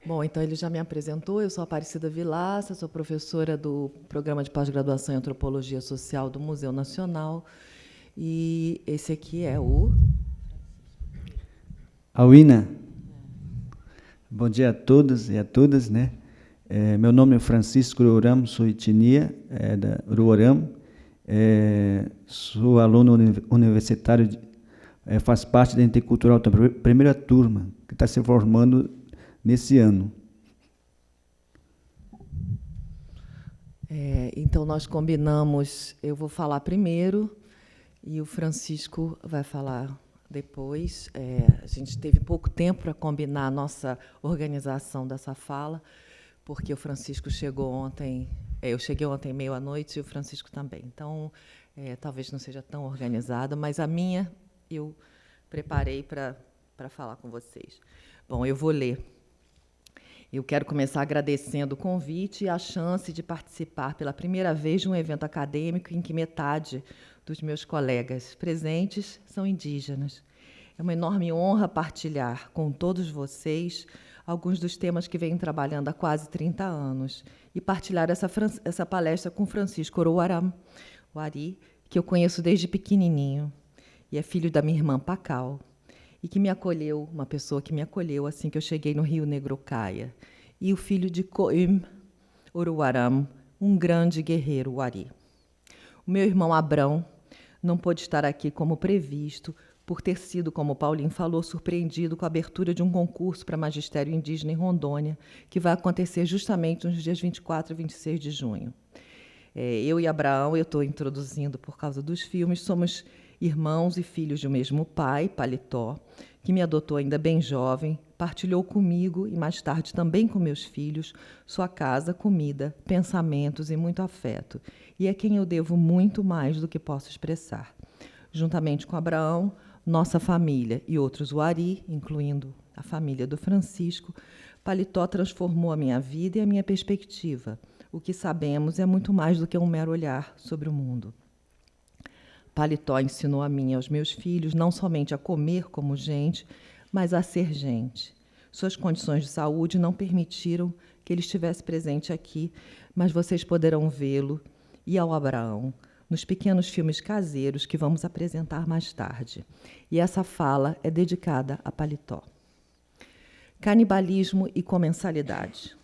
Bom, então ele já me apresentou, eu sou Aparecida Vilaça, sou professora do Programa de Pós-Graduação em Antropologia Social do Museu Nacional, e esse aqui é o... Auina, bom dia a todos e a todas, né? Meu nome é Francisco Uruoram, sou etnia da Uruoram, sou aluno universitário, faço parte da Intercultural da primeira turma, que está se formando nesse ano. Então, nós combinamos, eu vou falar primeiro e o Francisco vai falar depois. A gente teve pouco tempo para combinar a nossa organização dessa fala, porque o Francisco chegou ontem, eu cheguei ontem meia-noite e o Francisco também. Então, talvez não seja tão organizada, mas a minha eu preparei para falar com vocês. Bom, eu vou ler. Eu quero começar agradecendo o convite e a chance de participar pela primeira vez de um evento acadêmico em que metade dos meus colegas presentes são indígenas. É uma enorme honra partilhar com todos vocês alguns dos temas que venho trabalhando há quase 30 anos e partilhar essa palestra com Francisco Uruoram, o Ari, que eu conheço desde pequenininho e é filho da minha irmã Pacal, e que me acolheu, uma pessoa que me acolheu assim que eu cheguei no Rio Negro Caia, e o filho de Coim Uruoram, um grande guerreiro Wari. O meu irmão Abrão não pôde estar aqui como previsto, por ter sido, como o Paulinho falou, surpreendido com a abertura de um concurso para magistério indígena em Rondônia, que vai acontecer justamente nos dias 24 e 26 de junho. Eu e Abraão, eu estou introduzindo por causa dos filmes, somos irmãos e filhos de um mesmo pai, Paletó, que me adotou ainda bem jovem, partilhou comigo e mais tarde também com meus filhos sua casa, comida, pensamentos e muito afeto, e é quem eu devo muito mais do que posso expressar. Juntamente com Abraão, nossa família e outros Wari, incluindo a família do Francisco, Paletó transformou a minha vida e a minha perspectiva. O que sabemos é muito mais do que um mero olhar sobre o mundo. Paletó ensinou a mim e aos meus filhos não somente a comer como gente, mas a ser gente. Suas condições de saúde não permitiram que ele estivesse presente aqui, mas vocês poderão vê-lo, e ao Abraão, nos pequenos filmes caseiros que vamos apresentar mais tarde. E essa fala é dedicada a Paletó. Canibalismo e comensalidade.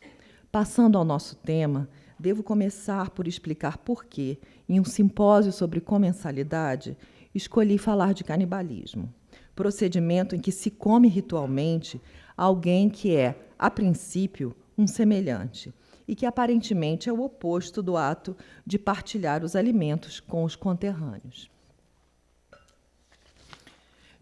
Passando ao nosso tema, devo começar por explicar por que, em um simpósio sobre comensalidade, escolhi falar de canibalismo, procedimento em que se come ritualmente alguém que é, a princípio, um semelhante, e que aparentemente é o oposto do ato de partilhar os alimentos com os conterrâneos.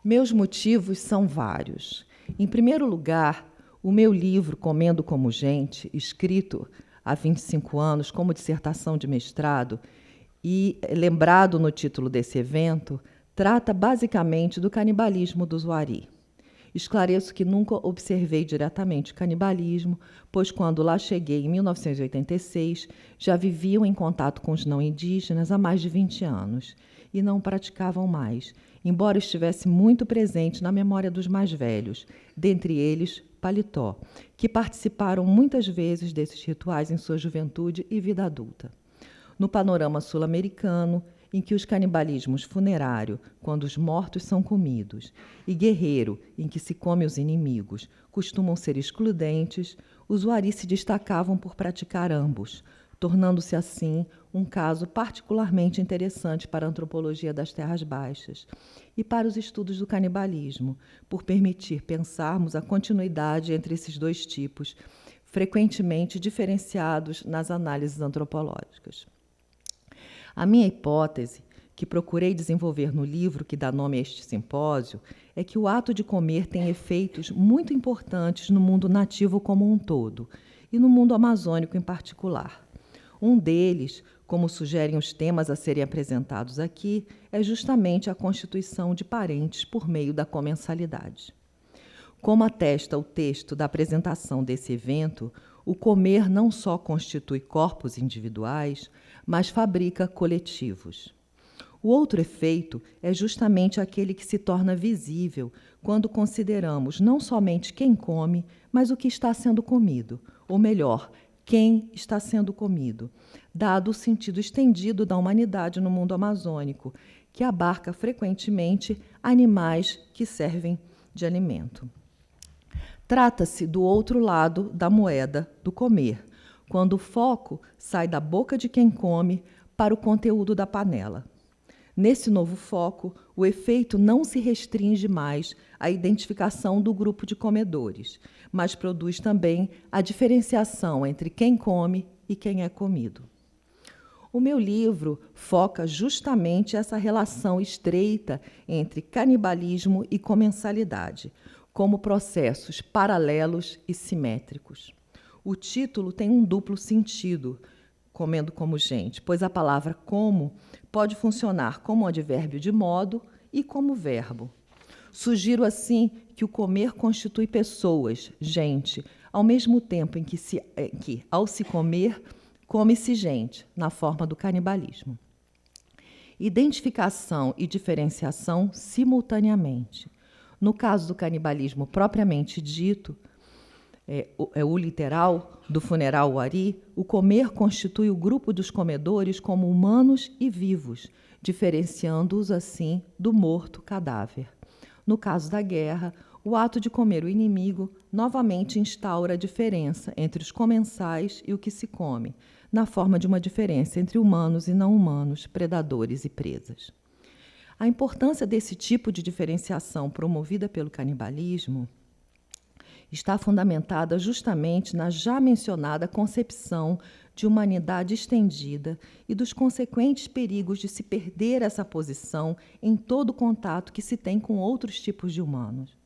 Meus motivos são vários. Em primeiro lugar, o meu livro Comendo como Gente, escrito há 25 anos como dissertação de mestrado e lembrado no título desse evento, trata basicamente do canibalismo dos Wari. Esclareço que nunca observei diretamente o canibalismo, pois quando lá cheguei em 1986, já viviam em contato com os não indígenas há mais de 20 anos e não praticavam mais, embora estivesse muito presente na memória dos mais velhos, dentre eles Paletó, que participaram muitas vezes desses rituais em sua juventude e vida adulta. No panorama sul-americano, em que os canibalismos funerário, quando os mortos são comidos, e guerreiro, em que se come os inimigos, costumam ser excludentes, os Wari se destacavam por praticar ambos, tornando-se assim um caso particularmente interessante para a antropologia das terras baixas e para os estudos do canibalismo, por permitir pensarmos a continuidade entre esses dois tipos, frequentemente diferenciados nas análises antropológicas. A minha hipótese, que procurei desenvolver no livro que dá nome a este simpósio, é que o ato de comer tem efeitos muito importantes no mundo nativo como um todo, e no mundo amazônico em particular. Um deles, como sugerem os temas a serem apresentados aqui, é justamente a constituição de parentes por meio da comensalidade. Como atesta o texto da apresentação desse evento, o comer não só constitui corpos individuais, mas fabrica coletivos. O outro efeito é justamente aquele que se torna visível quando consideramos não somente quem come, mas o que está sendo comido, ou melhor, quem está sendo comido, dado o sentido estendido da humanidade no mundo amazônico, que abarca frequentemente animais que servem de alimento. Trata-se do outro lado da moeda do comer, quando o foco sai da boca de quem come para o conteúdo da panela. Nesse novo foco, o efeito não se restringe mais à identificação do grupo de comedores, mas produz também a diferenciação entre quem come e quem é comido. O meu livro foca justamente essa relação estreita entre canibalismo e comensalidade, como processos paralelos e simétricos. O título tem um duplo sentido, comendo como gente, pois a palavra como pode funcionar como advérbio de modo e como verbo. Sugiro, assim, que o comer constitui pessoas, gente, ao mesmo tempo em que ao se comer, come-se gente, na forma do canibalismo. Identificação e diferenciação simultaneamente. No caso do canibalismo propriamente dito, o literal do funeral Wari, o comer constitui o grupo dos comedores como humanos e vivos, diferenciando-os assim do morto cadáver. No caso da guerra, o ato de comer o inimigo novamente instaura a diferença entre os comensais e o que se come, na forma de uma diferença entre humanos e não humanos, predadores e presas. A importância desse tipo de diferenciação promovida pelo canibalismo está fundamentada justamente na já mencionada concepção de humanidade estendida e dos consequentes perigos de se perder essa posição em todo o contato que se tem com outros tipos de humanos.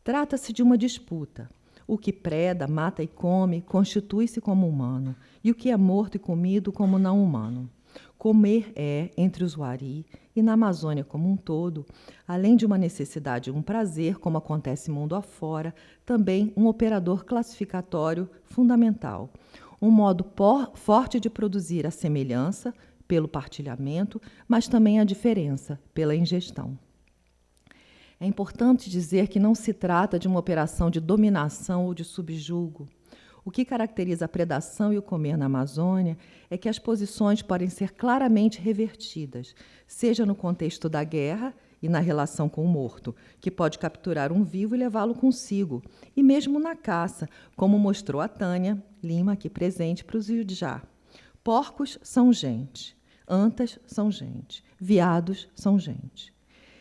Trata-se de uma disputa. O que preda, mata e come constitui-se como humano, e o que é morto e comido como não humano. Comer é, entre os Wari e na Amazônia como um todo, além de uma necessidade e um prazer, como acontece mundo afora, também um operador classificatório fundamental. Um modo forte de produzir a semelhança, pelo partilhamento, mas também a diferença, pela ingestão. É importante dizer que não se trata de uma operação de dominação ou de subjugo. O que caracteriza a predação e o comer na Amazônia é que as posições podem ser claramente revertidas, seja no contexto da guerra e na relação com o morto, que pode capturar um vivo e levá-lo consigo, e mesmo na caça, como mostrou a Tânia Lima, aqui presente, para os Iudjá. Porcos são gente, antas são gente, veados são gente.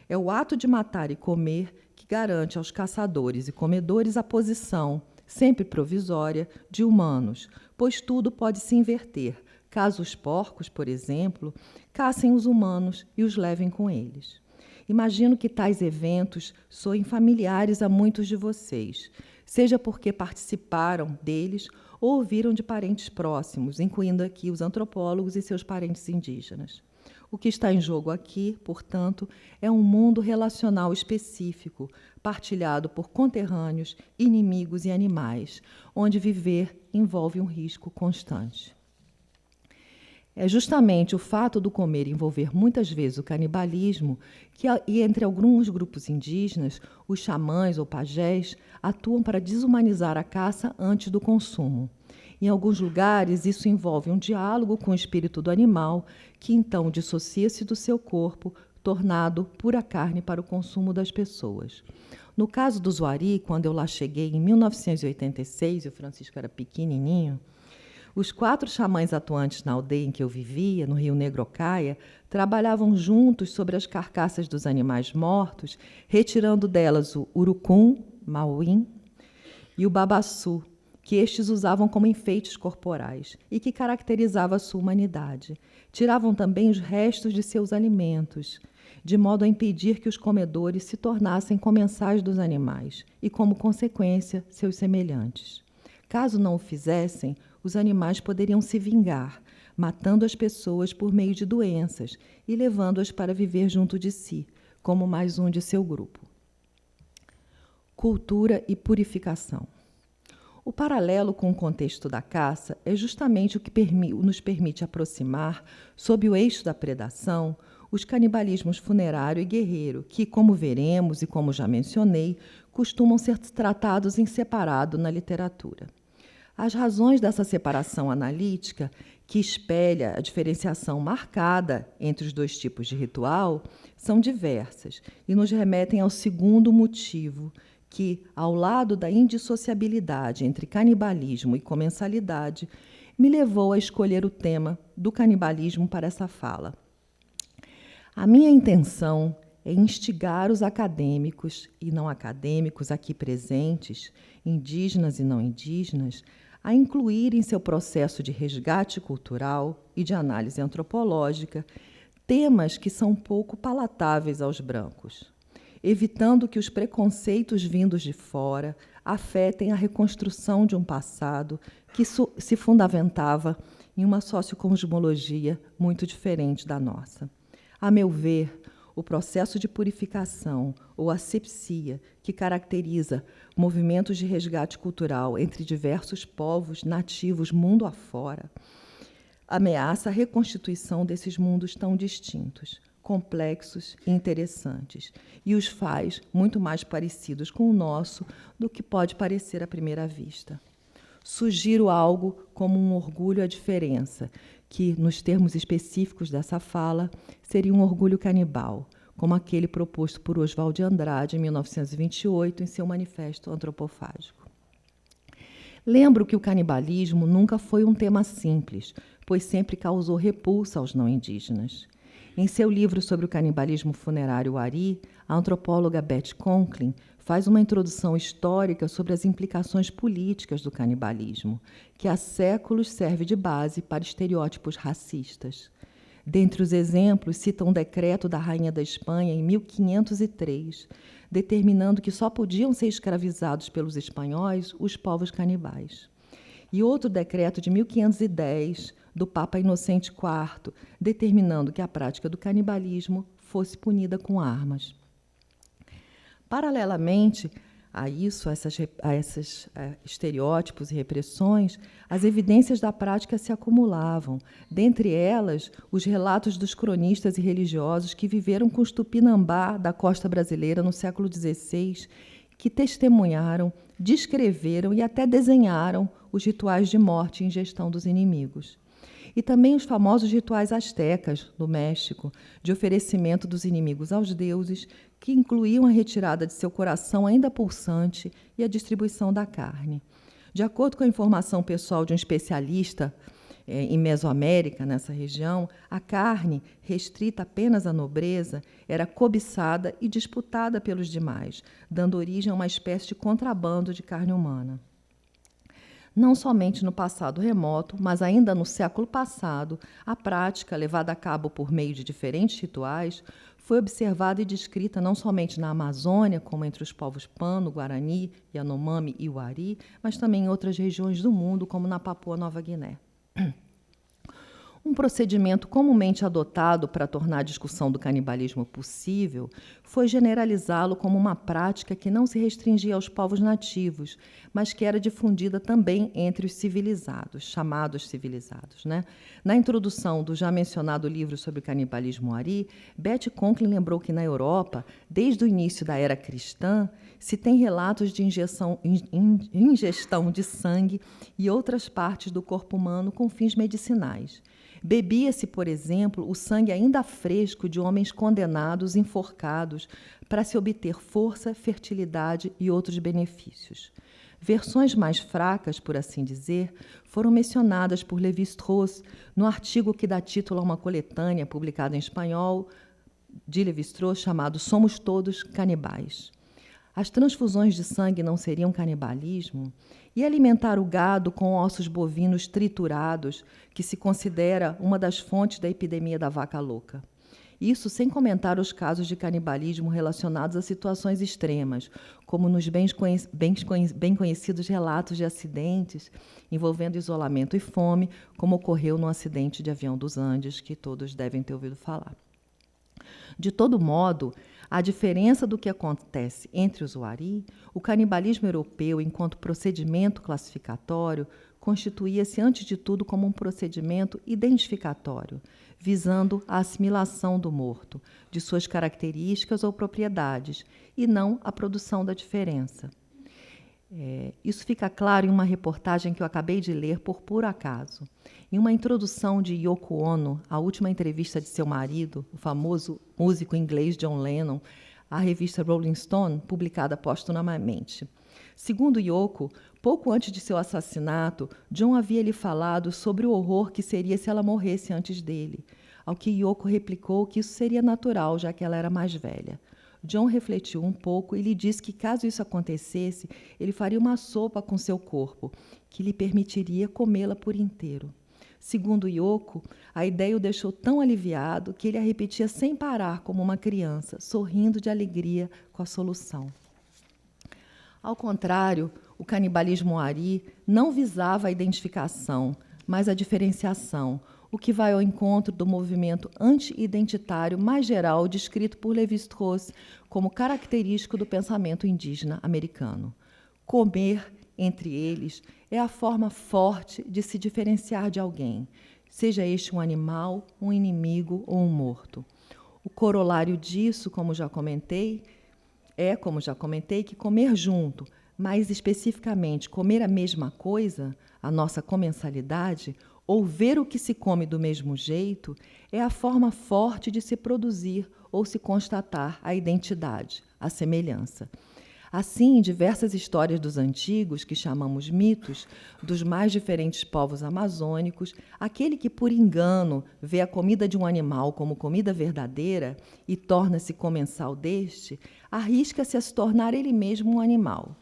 É o ato de matar e comer que garante aos caçadores e comedores a posição, sempre provisória, de humanos, pois tudo pode se inverter, caso os porcos, por exemplo, caçem os humanos e os levem com eles. Imagino que tais eventos soem familiares a muitos de vocês, seja porque participaram deles ou ouviram de parentes próximos, incluindo aqui os antropólogos e seus parentes indígenas. O que está em jogo aqui, portanto, é um mundo relacional específico, partilhado por conterrâneos, inimigos e animais, onde viver envolve um risco constante. É justamente o fato do comer envolver muitas vezes o canibalismo e entre alguns grupos indígenas, os xamãs ou pajés atuam para desumanizar a caça antes do consumo. Em alguns lugares, isso envolve um diálogo com o espírito do animal, que então dissocia-se do seu corpo, tornado pura carne para o consumo das pessoas. No caso do Wari, quando eu lá cheguei em 1986, e o Francisco era pequenininho, os 4 xamãs atuantes na aldeia em que eu vivia, no Rio Negro Ocaia, trabalhavam juntos sobre as carcaças dos animais mortos, retirando delas o urucum, mauim, e o babaçu, que estes usavam como enfeites corporais e que caracterizava a sua humanidade. Tiravam também os restos de seus alimentos, de modo a impedir que os comedores se tornassem comensais dos animais e, como consequência, seus semelhantes. Caso não o fizessem, os animais poderiam se vingar, matando as pessoas por meio de doenças e levando-as para viver junto de si, como mais um de seu grupo. Cultura e purificação. O paralelo com o contexto da caça é justamente o que nos permite aproximar, sob o eixo da predação, os canibalismos funerário e guerreiro, que, como veremos e como já mencionei, costumam ser tratados em separado na literatura. As razões dessa separação analítica, que espelha a diferenciação marcada entre os dois tipos de ritual, são diversas e nos remetem ao segundo motivo, que, ao lado da indissociabilidade entre canibalismo e comensalidade, me levou a escolher o tema do canibalismo para essa fala. A minha intenção é instigar os acadêmicos e não acadêmicos aqui presentes, indígenas e não indígenas, a incluir em seu processo de resgate cultural e de análise antropológica temas que são pouco palatáveis aos brancos, evitando que os preconceitos vindos de fora afetem a reconstrução de um passado que se fundamentava em uma sociocosmologia muito diferente da nossa. A meu ver, o processo de purificação ou asepsia que caracteriza movimentos de resgate cultural entre diversos povos nativos mundo afora ameaça a reconstituição desses mundos tão distintos, complexos e interessantes, e os faz muito mais parecidos com o nosso do que pode parecer à primeira vista. Sugiro algo como um orgulho à diferença, que, nos termos específicos dessa fala, seria um orgulho canibal, como aquele proposto por Oswald de Andrade em 1928 em seu Manifesto Antropofágico. Lembro que o canibalismo nunca foi um tema simples, pois sempre causou repulsa aos não indígenas. Em seu livro sobre o canibalismo funerário Wari, a antropóloga Beth Conklin faz uma introdução histórica sobre as implicações políticas do canibalismo, que há séculos serve de base para estereótipos racistas. Dentre os exemplos, cita um decreto da Rainha da Espanha em 1503, determinando que só podiam ser escravizados pelos espanhóis os povos canibais. E outro decreto de 1510, do Papa Inocente IV, determinando que a prática do canibalismo fosse punida com armas. Paralelamente a isso, a esses estereótipos e repressões, as evidências da prática se acumulavam, dentre elas os relatos dos cronistas e religiosos que viveram com os tupinambá da costa brasileira no século XVI, que testemunharam, descreveram e até desenharam os rituais de morte e ingestão dos inimigos. E também os famosos rituais astecas, do México, de oferecimento dos inimigos aos deuses, que incluíam a retirada de seu coração ainda pulsante e a distribuição da carne. De acordo com a informação pessoal de um especialista em Mesoamérica, nessa região, a carne, restrita apenas à nobreza, era cobiçada e disputada pelos demais, dando origem a uma espécie de contrabando de carne humana. Não somente no passado remoto, mas ainda no século passado, a prática, levada a cabo por meio de diferentes rituais, foi observada e descrita não somente na Amazônia, como entre os povos Pano, Guarani, Yanomami e Wari, mas também em outras regiões do mundo, como na Papua Nova Guiné. Um procedimento comumente adotado para tornar a discussão do canibalismo possível foi generalizá-lo como uma prática que não se restringia aos povos nativos, mas que era difundida também entre os civilizados, chamados civilizados, né? Na introdução do já mencionado livro sobre o canibalismo Wari, Beth Conklin lembrou que na Europa, desde o início da era cristã, se tem relatos de ingestão de sangue e outras partes do corpo humano com fins medicinais. Bebia-se, por exemplo, o sangue ainda fresco de homens condenados, enforcados, para se obter força, fertilidade e outros benefícios. Versões mais fracas, por assim dizer, foram mencionadas por Lévi-Strauss no artigo que dá título a uma coletânea publicada em espanhol de Lévi-Strauss chamado Somos Todos Canibais. As transfusões de sangue não seriam canibalismo? E alimentar o gado com ossos bovinos triturados, que se considera uma das fontes da epidemia da vaca louca? Isso sem comentar os casos de canibalismo relacionados a situações extremas, como nos bem conhecidos relatos de acidentes envolvendo isolamento e fome, como ocorreu no acidente de avião dos Andes, que todos devem ter ouvido falar. De todo modo, a diferença do que acontece entre os Wari, o canibalismo europeu, enquanto procedimento classificatório, constituía-se, antes de tudo, como um procedimento identificatório, visando a assimilação do morto, de suas características ou propriedades, e não a produção da diferença. Isso fica claro em uma reportagem que eu acabei de ler por puro acaso. Em uma introdução de Yoko Ono, a última entrevista de seu marido, o famoso músico inglês John Lennon, à revista Rolling Stone, publicada postumamente. Segundo Yoko, pouco antes de seu assassinato, John havia lhe falado sobre o horror que seria se ela morresse antes dele, ao que Yoko replicou que isso seria natural, já que ela era mais velha. John refletiu um pouco e lhe disse que, caso isso acontecesse, ele faria uma sopa com seu corpo, que lhe permitiria comê-la por inteiro. Segundo Yoko, a ideia o deixou tão aliviado que ele a repetia sem parar, como uma criança, sorrindo de alegria com a solução. Ao contrário, o canibalismo ari não visava a identificação, mas a diferenciação, o que vai ao encontro do movimento anti-identitário mais geral descrito por Lévi-Strauss como característico do pensamento indígena americano. Comer, entre eles, é a forma forte de se diferenciar de alguém, seja este um animal, um inimigo ou um morto. O corolário disso, como já comentei, que comer junto, mais especificamente comer a mesma coisa, a nossa comensalidade, ou ver o que se come do mesmo jeito, é a forma forte de se produzir ou se constatar a identidade, a semelhança. Assim, em diversas histórias dos antigos, que chamamos mitos, dos mais diferentes povos amazônicos, aquele que, por engano, vê a comida de um animal como comida verdadeira e torna-se comensal deste, arrisca-se a se tornar ele mesmo um animal.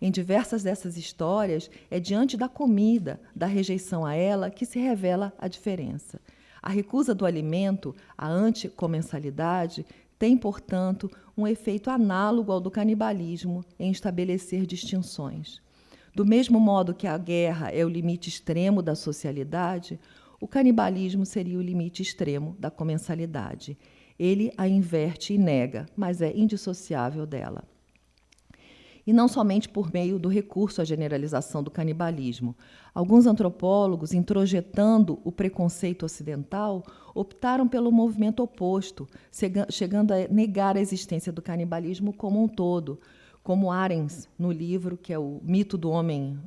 Em diversas dessas histórias, é diante da comida, da rejeição a ela, que se revela a diferença. A recusa do alimento, a anticomensalidade, tem, portanto, um efeito análogo ao do canibalismo em estabelecer distinções. Do mesmo modo que a guerra é o limite extremo da socialidade, o canibalismo seria o limite extremo da comensalidade. Ele a inverte e nega, mas é indissociável dela. E não somente por meio do recurso à generalização do canibalismo. Alguns antropólogos, introjetando o preconceito ocidental, optaram pelo movimento oposto, chegando a negar a existência do canibalismo como um todo, como Arens, no livro que é o Mito do Homem,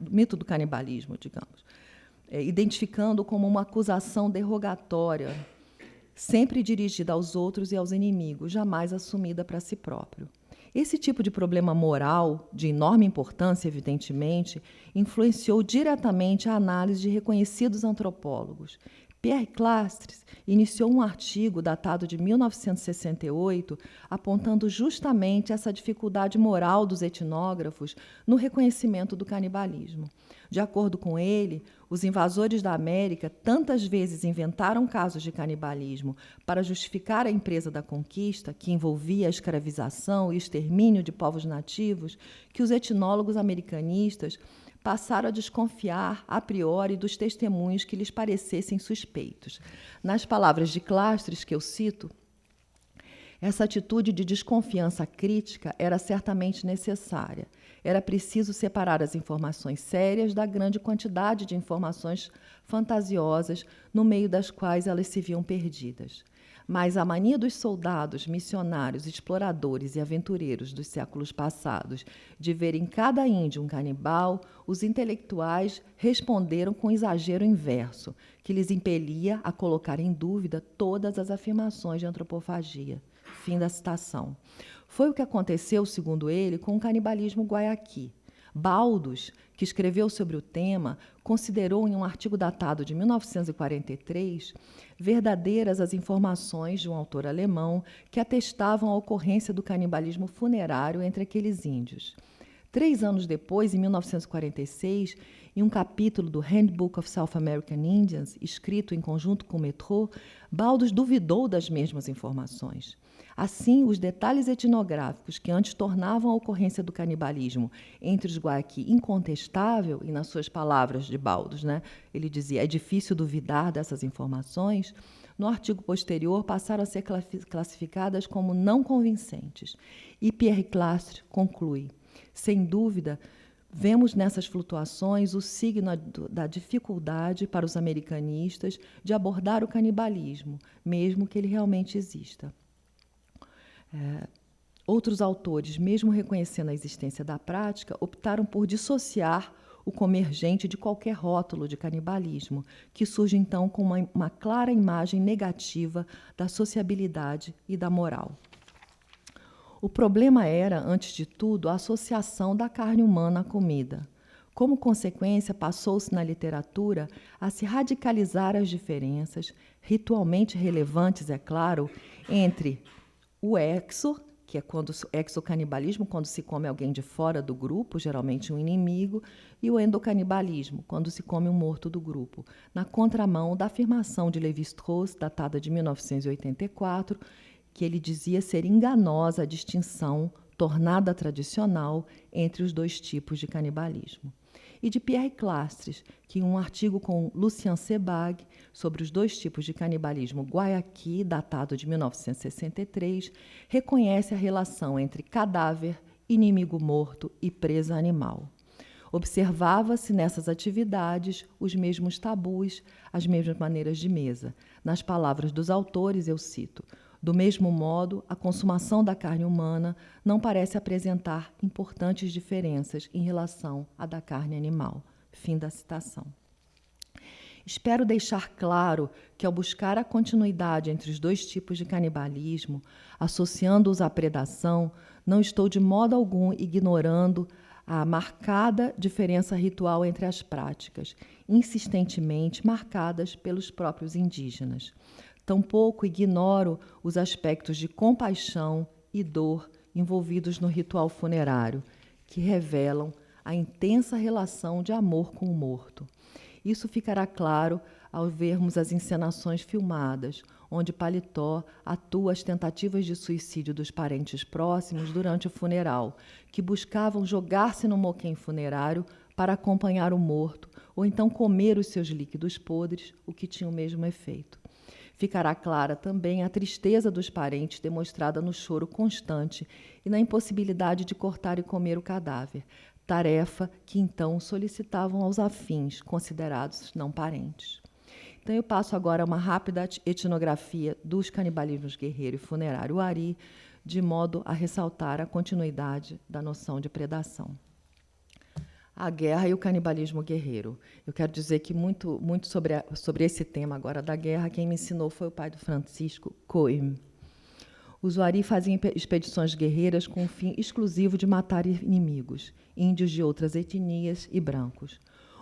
Mito do Canibalismo, digamos, identificando como uma acusação derrogatória, sempre dirigida aos outros e aos inimigos, jamais assumida para si próprio. Esse tipo de problema moral, de enorme importância, evidentemente, influenciou diretamente a análise de reconhecidos antropólogos. Pierre Clastres iniciou um artigo datado de 1968, apontando justamente essa dificuldade moral dos etnógrafos no reconhecimento do canibalismo. De acordo com ele, os invasores da América tantas vezes inventaram casos de canibalismo para justificar a empresa da conquista, que envolvia a escravização e extermínio de povos nativos, que os etnólogos americanistas passaram a desconfiar a priori dos testemunhos que lhes parecessem suspeitos. Nas palavras de Clastres, que eu cito, essa atitude de desconfiança crítica era certamente necessária. Era preciso separar as informações sérias da grande quantidade de informações fantasiosas, no meio das quais elas se viam perdidas. Mas a mania dos soldados, missionários, exploradores e aventureiros dos séculos passados de ver em cada índio um canibal, os intelectuais responderam com exagero inverso, que lhes impelia a colocar em dúvida todas as afirmações de antropofagia. Fim da citação. Foi o que aconteceu, segundo ele, com o canibalismo guaiaqui. Baldus, que escreveu sobre o tema, considerou em um artigo datado de 1943 verdadeiras as informações de um autor alemão que atestavam a ocorrência do canibalismo funerário entre aqueles índios. 3 anos depois, em 1946, em um capítulo do Handbook of South American Indians, escrito em conjunto com Metro, Baldus duvidou das mesmas informações. Assim, os detalhes etnográficos que antes tornavam a ocorrência do canibalismo entre os guaiaqui incontestável, e nas suas palavras de Baldus, ele dizia, é difícil duvidar dessas informações, no artigo posterior passaram a ser classificadas como não convincentes. E Pierre Clastres conclui, sem dúvida, Vemos nessas flutuações o signo da dificuldade para os americanistas de abordar o canibalismo, mesmo que ele realmente exista. Outros autores, mesmo reconhecendo a existência da prática, optaram por dissociar o comer gente de qualquer rótulo de canibalismo, que surge então com uma clara imagem negativa da sociabilidade e da moral. O problema era, antes de tudo, a associação da carne humana à comida. Como consequência, passou-se na literatura a se radicalizar as diferenças, ritualmente relevantes, é claro, entre o que é exocanibalismo, quando se come alguém de fora do grupo, geralmente um inimigo, e o endocanibalismo, quando se come um morto do grupo, na contramão da afirmação de Lévi-Strauss, datada de 1984, que ele dizia ser enganosa a distinção, tornada tradicional, entre os dois tipos de canibalismo. E de Pierre Clastres, que em um artigo com Lucien Sebag sobre os dois tipos de canibalismo Guayaki, datado de 1963, reconhece a relação entre cadáver, inimigo morto e presa animal. Observava-se nessas atividades os mesmos tabus, as mesmas maneiras de mesa. Nas palavras dos autores, eu cito: do mesmo modo, a consumação da carne humana não parece apresentar importantes diferenças em relação à da carne animal. Fim da citação. Espero deixar claro que, ao buscar a continuidade entre os dois tipos de canibalismo, associando-os à predação, não estou de modo algum ignorando a marcada diferença ritual entre as práticas, insistentemente marcadas pelos próprios indígenas. Tampouco ignoro os aspectos de compaixão e dor envolvidos no ritual funerário, que revelam a intensa relação de amor com o morto. Isso ficará claro ao vermos as encenações filmadas, onde Paletó atua as tentativas de suicídio dos parentes próximos durante o funeral, que buscavam jogar-se no moquém funerário para acompanhar o morto, ou então comer os seus líquidos podres, o que tinha o mesmo efeito. Ficará clara também a tristeza dos parentes demonstrada no choro constante e na impossibilidade de cortar e comer o cadáver, tarefa que então solicitavam aos afins, considerados não parentes. Então eu passo agora a uma rápida etnografia dos canibalismos guerreiro e funerário Wari, de modo a ressaltar a continuidade da noção de predação. A guerra e o canibalismo guerreiro. Eu quero dizer que muito sobre esse tema agora da guerra, quem me ensinou foi o pai do Francisco, Coim. Os Wari faziam expedições guerreiras com o fim exclusivo de matar inimigos, índios de outras etnias e brancos.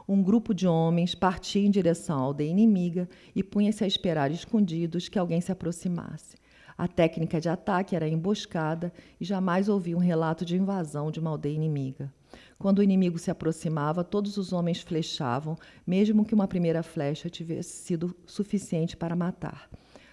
Um grupo de homens partia em direção à aldeia inimiga e punha-se a esperar escondidos que alguém se aproximasse. A técnica de ataque era emboscada e jamais ouvia um relato de invasão de uma aldeia inimiga. Quando o inimigo se aproximava, todos os homens flechavam, mesmo que uma primeira flecha tivesse sido suficiente para matar.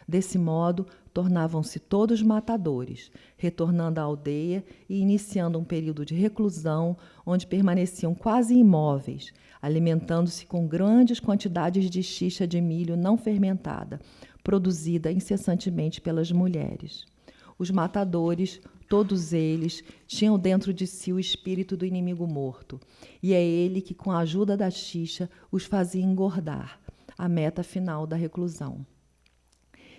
Desse modo, tornavam-se todos matadores, retornando à aldeia e iniciando um período de reclusão, onde permaneciam quase imóveis, alimentando-se com grandes quantidades de xixa de milho não fermentada, produzida incessantemente pelas mulheres. Os matadores, todos eles, tinham dentro de si o espírito do inimigo morto, e é ele que, com a ajuda da xixa, os fazia engordar, a meta final da reclusão.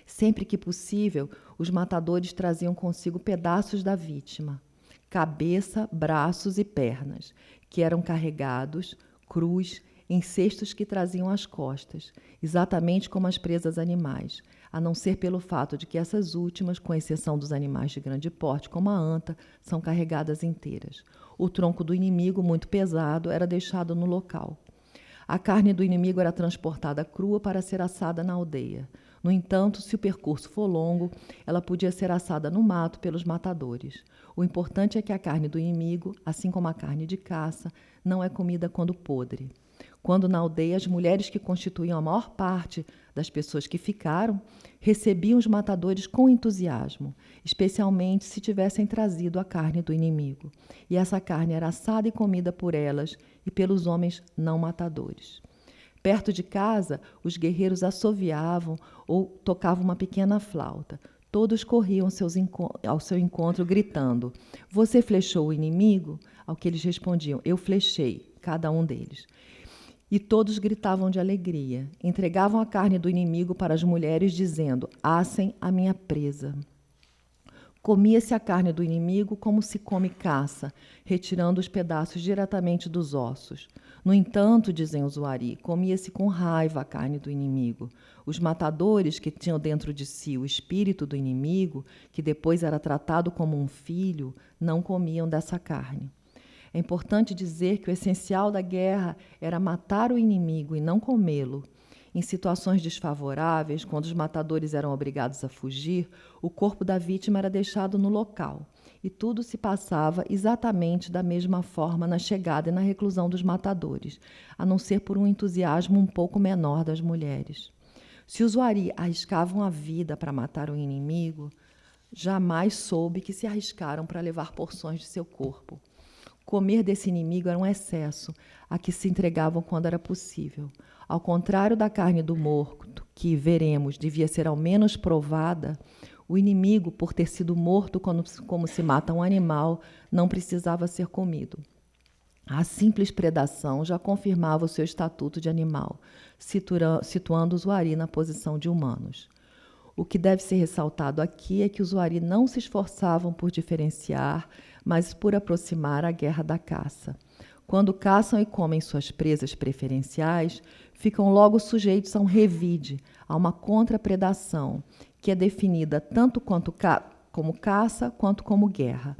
Sempre que possível, os matadores traziam consigo pedaços da vítima, cabeça, braços e pernas, que eram carregados, crus, em cestos que traziam às costas, exatamente como as presas animais, a não ser pelo fato de que essas últimas, com exceção dos animais de grande porte, como a anta, são carregadas inteiras. O tronco do inimigo, muito pesado, era deixado no local. A carne do inimigo era transportada crua para ser assada na aldeia. No entanto, se o percurso for longo, ela podia ser assada no mato pelos matadores. O importante é que a carne do inimigo, assim como a carne de caça, não é comida quando podre. Quando na aldeia as mulheres que constituíam a maior parte das pessoas que ficaram, recebiam os matadores com entusiasmo, especialmente se tivessem trazido a carne do inimigo. E essa carne era assada e comida por elas e pelos homens não matadores. Perto de casa, os guerreiros assoviavam ou tocavam uma pequena flauta. Todos corriam ao seu encontro, gritando: "Você flechou o inimigo?" Ao que eles respondiam: "Eu flechei", cada um deles. E todos gritavam de alegria. Entregavam a carne do inimigo para as mulheres, dizendo: "Assem a minha presa." Comia-se a carne do inimigo como se come caça, retirando os pedaços diretamente dos ossos. No entanto, dizem os Wari, comia-se com raiva a carne do inimigo. Os matadores, que tinham dentro de si o espírito do inimigo, que depois era tratado como um filho, não comiam dessa carne. É importante dizer que o essencial da guerra era matar o inimigo e não comê-lo. Em situações desfavoráveis, quando os matadores eram obrigados a fugir, o corpo da vítima era deixado no local. E tudo se passava exatamente da mesma forma na chegada e na reclusão dos matadores, a não ser por um entusiasmo um pouco menor das mulheres. Se os Wari arriscavam a vida para matar o inimigo, jamais soube que se arriscaram para levar porções de seu corpo. Comer desse inimigo era um excesso, a que se entregavam quando era possível. Ao contrário da carne do morto, que, veremos, devia ser ao menos provada, o inimigo, por ter sido morto como se mata um animal, não precisava ser comido. A simples predação já confirmava o seu estatuto de animal, situando os Wari na posição de humanos. O que deve ser ressaltado aqui é que os Wari não se esforçavam por diferenciar, mas por aproximar a guerra da caça. Quando caçam e comem suas presas preferenciais, ficam logo sujeitos a um revide, a uma contrapredação, que é definida tanto como caça quanto como guerra.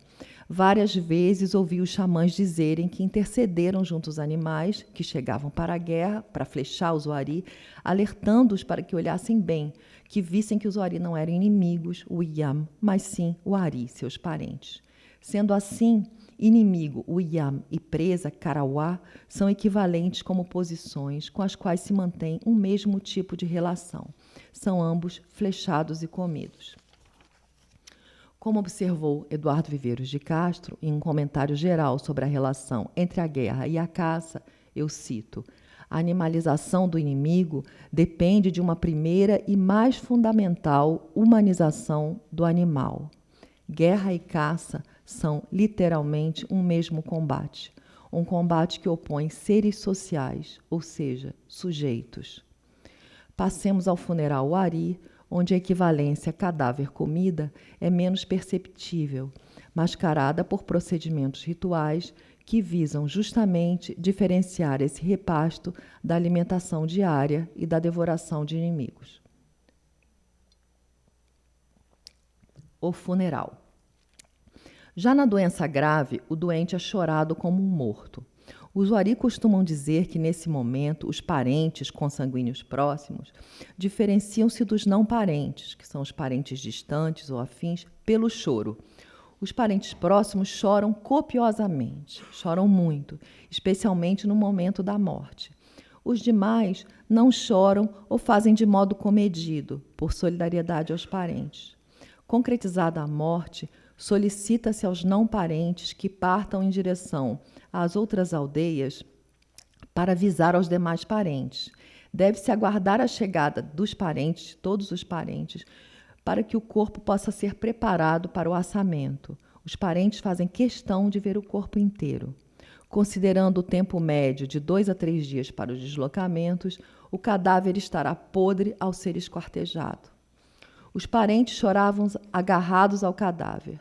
Várias vezes ouvi os xamãs dizerem que intercederam junto aos animais que chegavam para a guerra, para flechar os Wari, alertando-os para que olhassem bem, que vissem que os Wari não eram inimigos, o Yam, mas sim o Wari, seus parentes. Sendo assim, inimigo, o Yam, e presa, Karawá, são equivalentes como posições com as quais se mantém um mesmo tipo de relação. São ambos flechados e comidos. Como observou Eduardo Viveiros de Castro, em um comentário geral sobre a relação entre a guerra e a caça, eu cito: "A animalização do inimigo depende de uma primeira e mais fundamental humanização do animal. Guerra e caça são literalmente um mesmo combate, um combate que opõe seres sociais, ou seja, sujeitos." Passemos ao funeral Wari, onde a equivalência cadáver-comida é menos perceptível, mascarada por procedimentos rituais que visam justamente diferenciar esse repasto da alimentação diária e da devoração de inimigos. O funeral. Já na doença grave, o doente é chorado como um morto. Os Wari costumam dizer que, nesse momento, os parentes consanguíneos próximos diferenciam-se dos não parentes, que são os parentes distantes ou afins, pelo choro. Os parentes próximos choram copiosamente, choram muito, especialmente no momento da morte. Os demais não choram ou fazem de modo comedido, por solidariedade aos parentes. Concretizada a morte, solicita-se aos não parentes que partam em direção às outras aldeias para avisar aos demais parentes. Deve-se aguardar a chegada dos parentes, de todos os parentes, para que o corpo possa ser preparado para o assamento. Os parentes fazem questão de ver o corpo inteiro. Considerando o tempo médio de 2 a 3 dias para os deslocamentos, o cadáver estará podre ao ser esquartejado. Os parentes choravam agarrados ao cadáver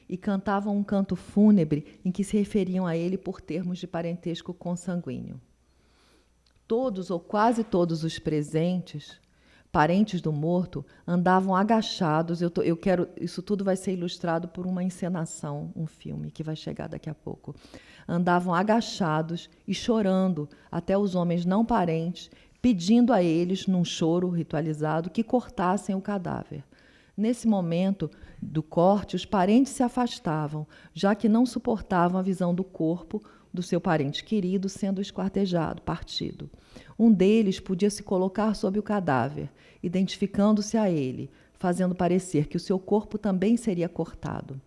e cantavam um canto fúnebre em que se referiam a ele por termos de parentesco consanguíneo. Todos ou quase todos os presentes, parentes do morto, andavam agachados. Isso tudo vai ser ilustrado por uma encenação, um filme que vai chegar daqui a pouco. Andavam agachados e chorando até os homens não parentes, pedindo a eles, num choro ritualizado, que cortassem o cadáver. Nesse momento do corte, os parentes se afastavam, já que não suportavam a visão do corpo do seu parente querido sendo esquartejado, partido. Um deles podia se colocar sob o cadáver, identificando-se a ele, fazendo parecer que o seu corpo também seria cortado.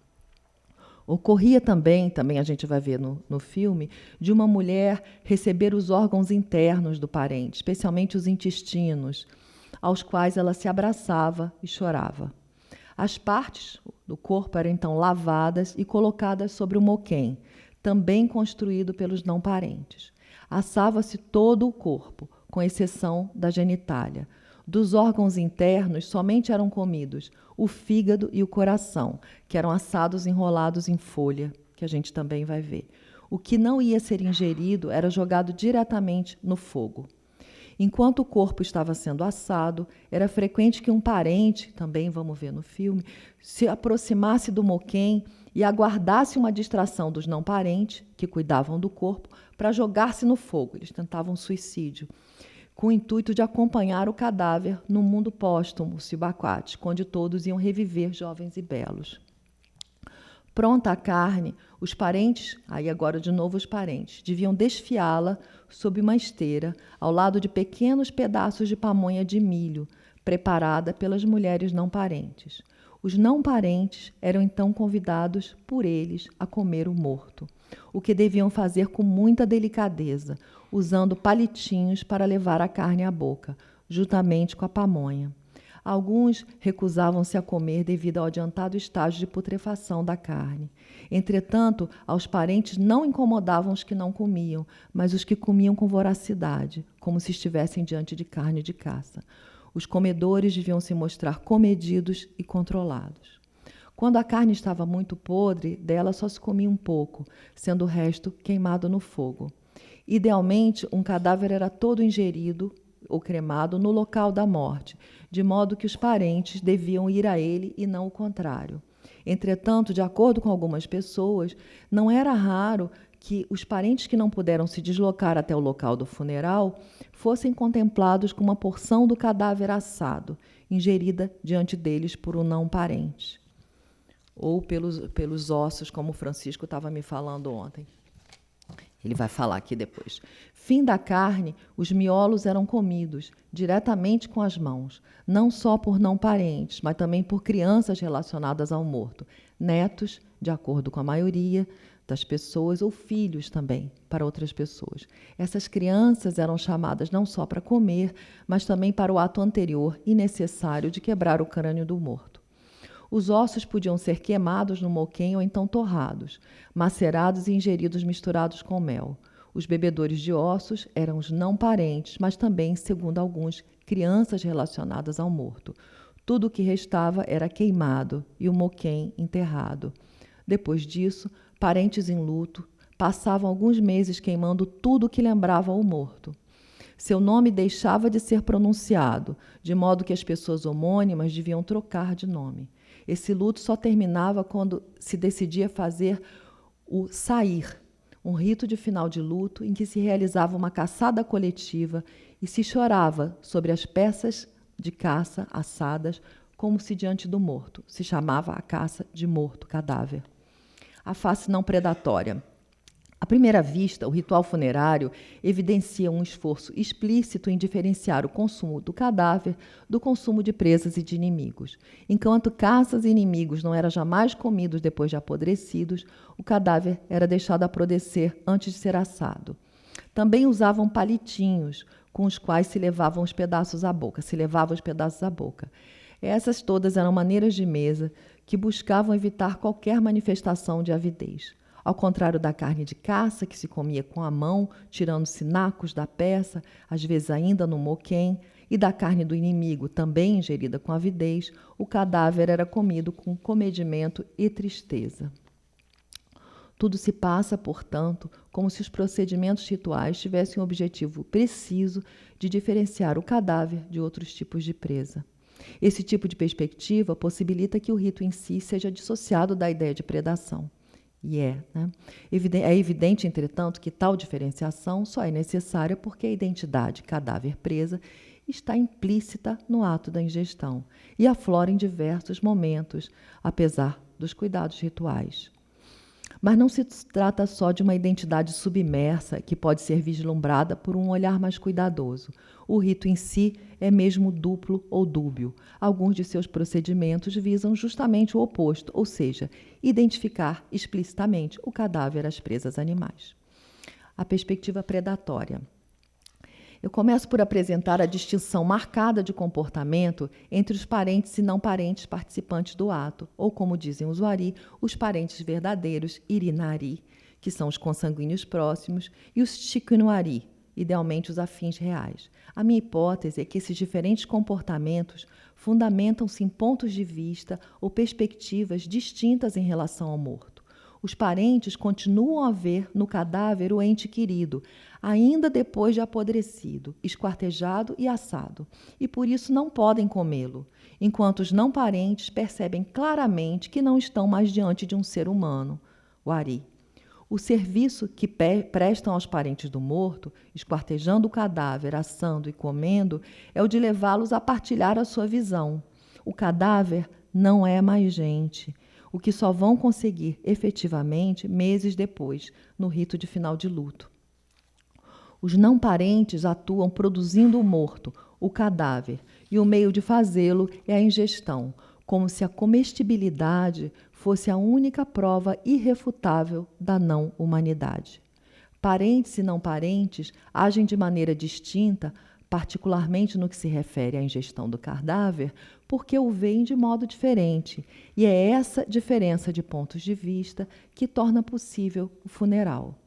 Ocorria também a gente vai ver no filme, de uma mulher receber os órgãos internos do parente, especialmente os intestinos. aos quais ela se abraçava e chorava. As partes do corpo eram então lavadas e colocadas sobre o moquém, também construído pelos não parentes. Assava-se todo o corpo, com exceção da genitália. Dos órgãos internos, somente eram comidos o fígado e o coração, que eram assados enrolados em folha, que a gente também vai ver. O que não ia ser ingerido era jogado diretamente no fogo. Enquanto o corpo estava sendo assado, era frequente que um parente, também vamos ver no filme, se aproximasse do moquém e aguardasse uma distração dos não parentes, que cuidavam do corpo, para jogar-se no fogo. Eles tentavam suicídio, com o intuito de acompanhar o cadáver no mundo póstumo, subaquático, onde todos iam reviver jovens e belos. Pronta a carne, os parentes, aí agora de novo os parentes, deviam desfiá-la sob uma esteira, ao lado de pequenos pedaços de pamonha de milho, preparada pelas mulheres não parentes. Os não parentes eram então convidados por eles a comer o morto, o que deviam fazer com muita delicadeza, usando palitinhos para levar a carne à boca, juntamente com a pamonha. Alguns recusavam-se a comer devido ao adiantado estágio de putrefação da carne. Entretanto, aos parentes não incomodavam os que não comiam, mas os que comiam com voracidade, como se estivessem diante de carne de caça. Os comedores deviam se mostrar comedidos e controlados. Quando a carne estava muito podre, dela só se comia um pouco, sendo o resto queimado no fogo. Idealmente, um cadáver era todo ingerido ou cremado no local da morte, de modo que os parentes deviam ir a ele e não o contrário. Entretanto, de acordo com algumas pessoas, não era raro que os parentes que não puderam se deslocar até o local do funeral fossem contemplados com uma porção do cadáver assado, ingerida diante deles por um não parente. Ou pelos ossos, como o Francisco estava me falando ontem. Ele vai falar aqui depois. Fim da carne, os miolos eram comidos diretamente com as mãos, não só por não parentes, mas também por crianças relacionadas ao morto, netos, de acordo com a maioria das pessoas, ou filhos também, para outras pessoas. Essas crianças eram chamadas não só para comer, mas também para o ato anterior e necessário de quebrar o crânio do morto. Os ossos podiam ser queimados no moquém ou então torrados, macerados e ingeridos misturados com mel. Os bebedores de ossos eram os não parentes, mas também, segundo alguns, crianças relacionadas ao morto. Tudo o que restava era queimado e o moquém enterrado. Depois disso, parentes em luto passavam alguns meses queimando tudo o que lembrava o morto. Seu nome deixava de ser pronunciado, de modo que as pessoas homônimas deviam trocar de nome. Esse luto só terminava quando se decidia fazer o sair, um rito de final de luto em que se realizava uma caçada coletiva e se chorava sobre as peças de caça assadas como se diante do morto. Se chamava a caça de morto, cadáver. A face não predatória. À primeira vista, o ritual funerário evidencia um esforço explícito em diferenciar o consumo do cadáver do consumo de presas e de inimigos. Enquanto caças e inimigos não eram jamais comidos depois de apodrecidos, o cadáver era deixado apodrecer antes de ser assado. Também usavam palitinhos, com os quais se levavam os pedaços à boca. Essas todas eram maneiras de mesa que buscavam evitar qualquer manifestação de avidez. Ao contrário da carne de caça, que se comia com a mão, tirando-se nacos da peça, às vezes ainda no moquém, e da carne do inimigo, também ingerida com avidez, o cadáver era comido com comedimento e tristeza. Tudo se passa, portanto, como se os procedimentos rituais tivessem o objetivo preciso de diferenciar o cadáver de outros tipos de presa. Esse tipo de perspectiva possibilita que o rito em si seja dissociado da ideia de predação. É evidente, entretanto, que tal diferenciação só é necessária porque a identidade cadáver-presa está implícita no ato da ingestão e aflora em diversos momentos, apesar dos cuidados rituais. Mas não se trata só de uma identidade submersa que pode ser vislumbrada por um olhar mais cuidadoso. O rito em si é mesmo duplo ou dúbio. Alguns de seus procedimentos visam justamente o oposto, ou seja, identificar explicitamente o cadáver às presas animais. A perspectiva predatória. Eu começo por apresentar a distinção marcada de comportamento entre os parentes e não parentes participantes do ato, ou, como dizem os Wari, os parentes verdadeiros, Irinari, que são os consanguíneos próximos, e os Chikinuari, idealmente os afins reais. A minha hipótese é que esses diferentes comportamentos fundamentam-se em pontos de vista ou perspectivas distintas em relação ao morto. Os parentes continuam a ver no cadáver o ente querido, ainda depois de apodrecido, esquartejado e assado, e por isso não podem comê-lo, enquanto os não parentes percebem claramente que não estão mais diante de um ser humano. Wari. O serviço que prestam aos parentes do morto, esquartejando o cadáver, assando e comendo, é o de levá-los a partilhar a sua visão. O cadáver não é mais gente, o que só vão conseguir efetivamente meses depois, no rito de final de luto. Os não parentes atuam produzindo o morto, o cadáver, e o meio de fazê-lo é a ingestão, como se a comestibilidade fosse a única prova irrefutável da não-humanidade. Parentes e não parentes agem de maneira distinta, particularmente no que se refere à ingestão do cadáver, porque o veem de modo diferente, e é essa diferença de pontos de vista que torna possível o funeral.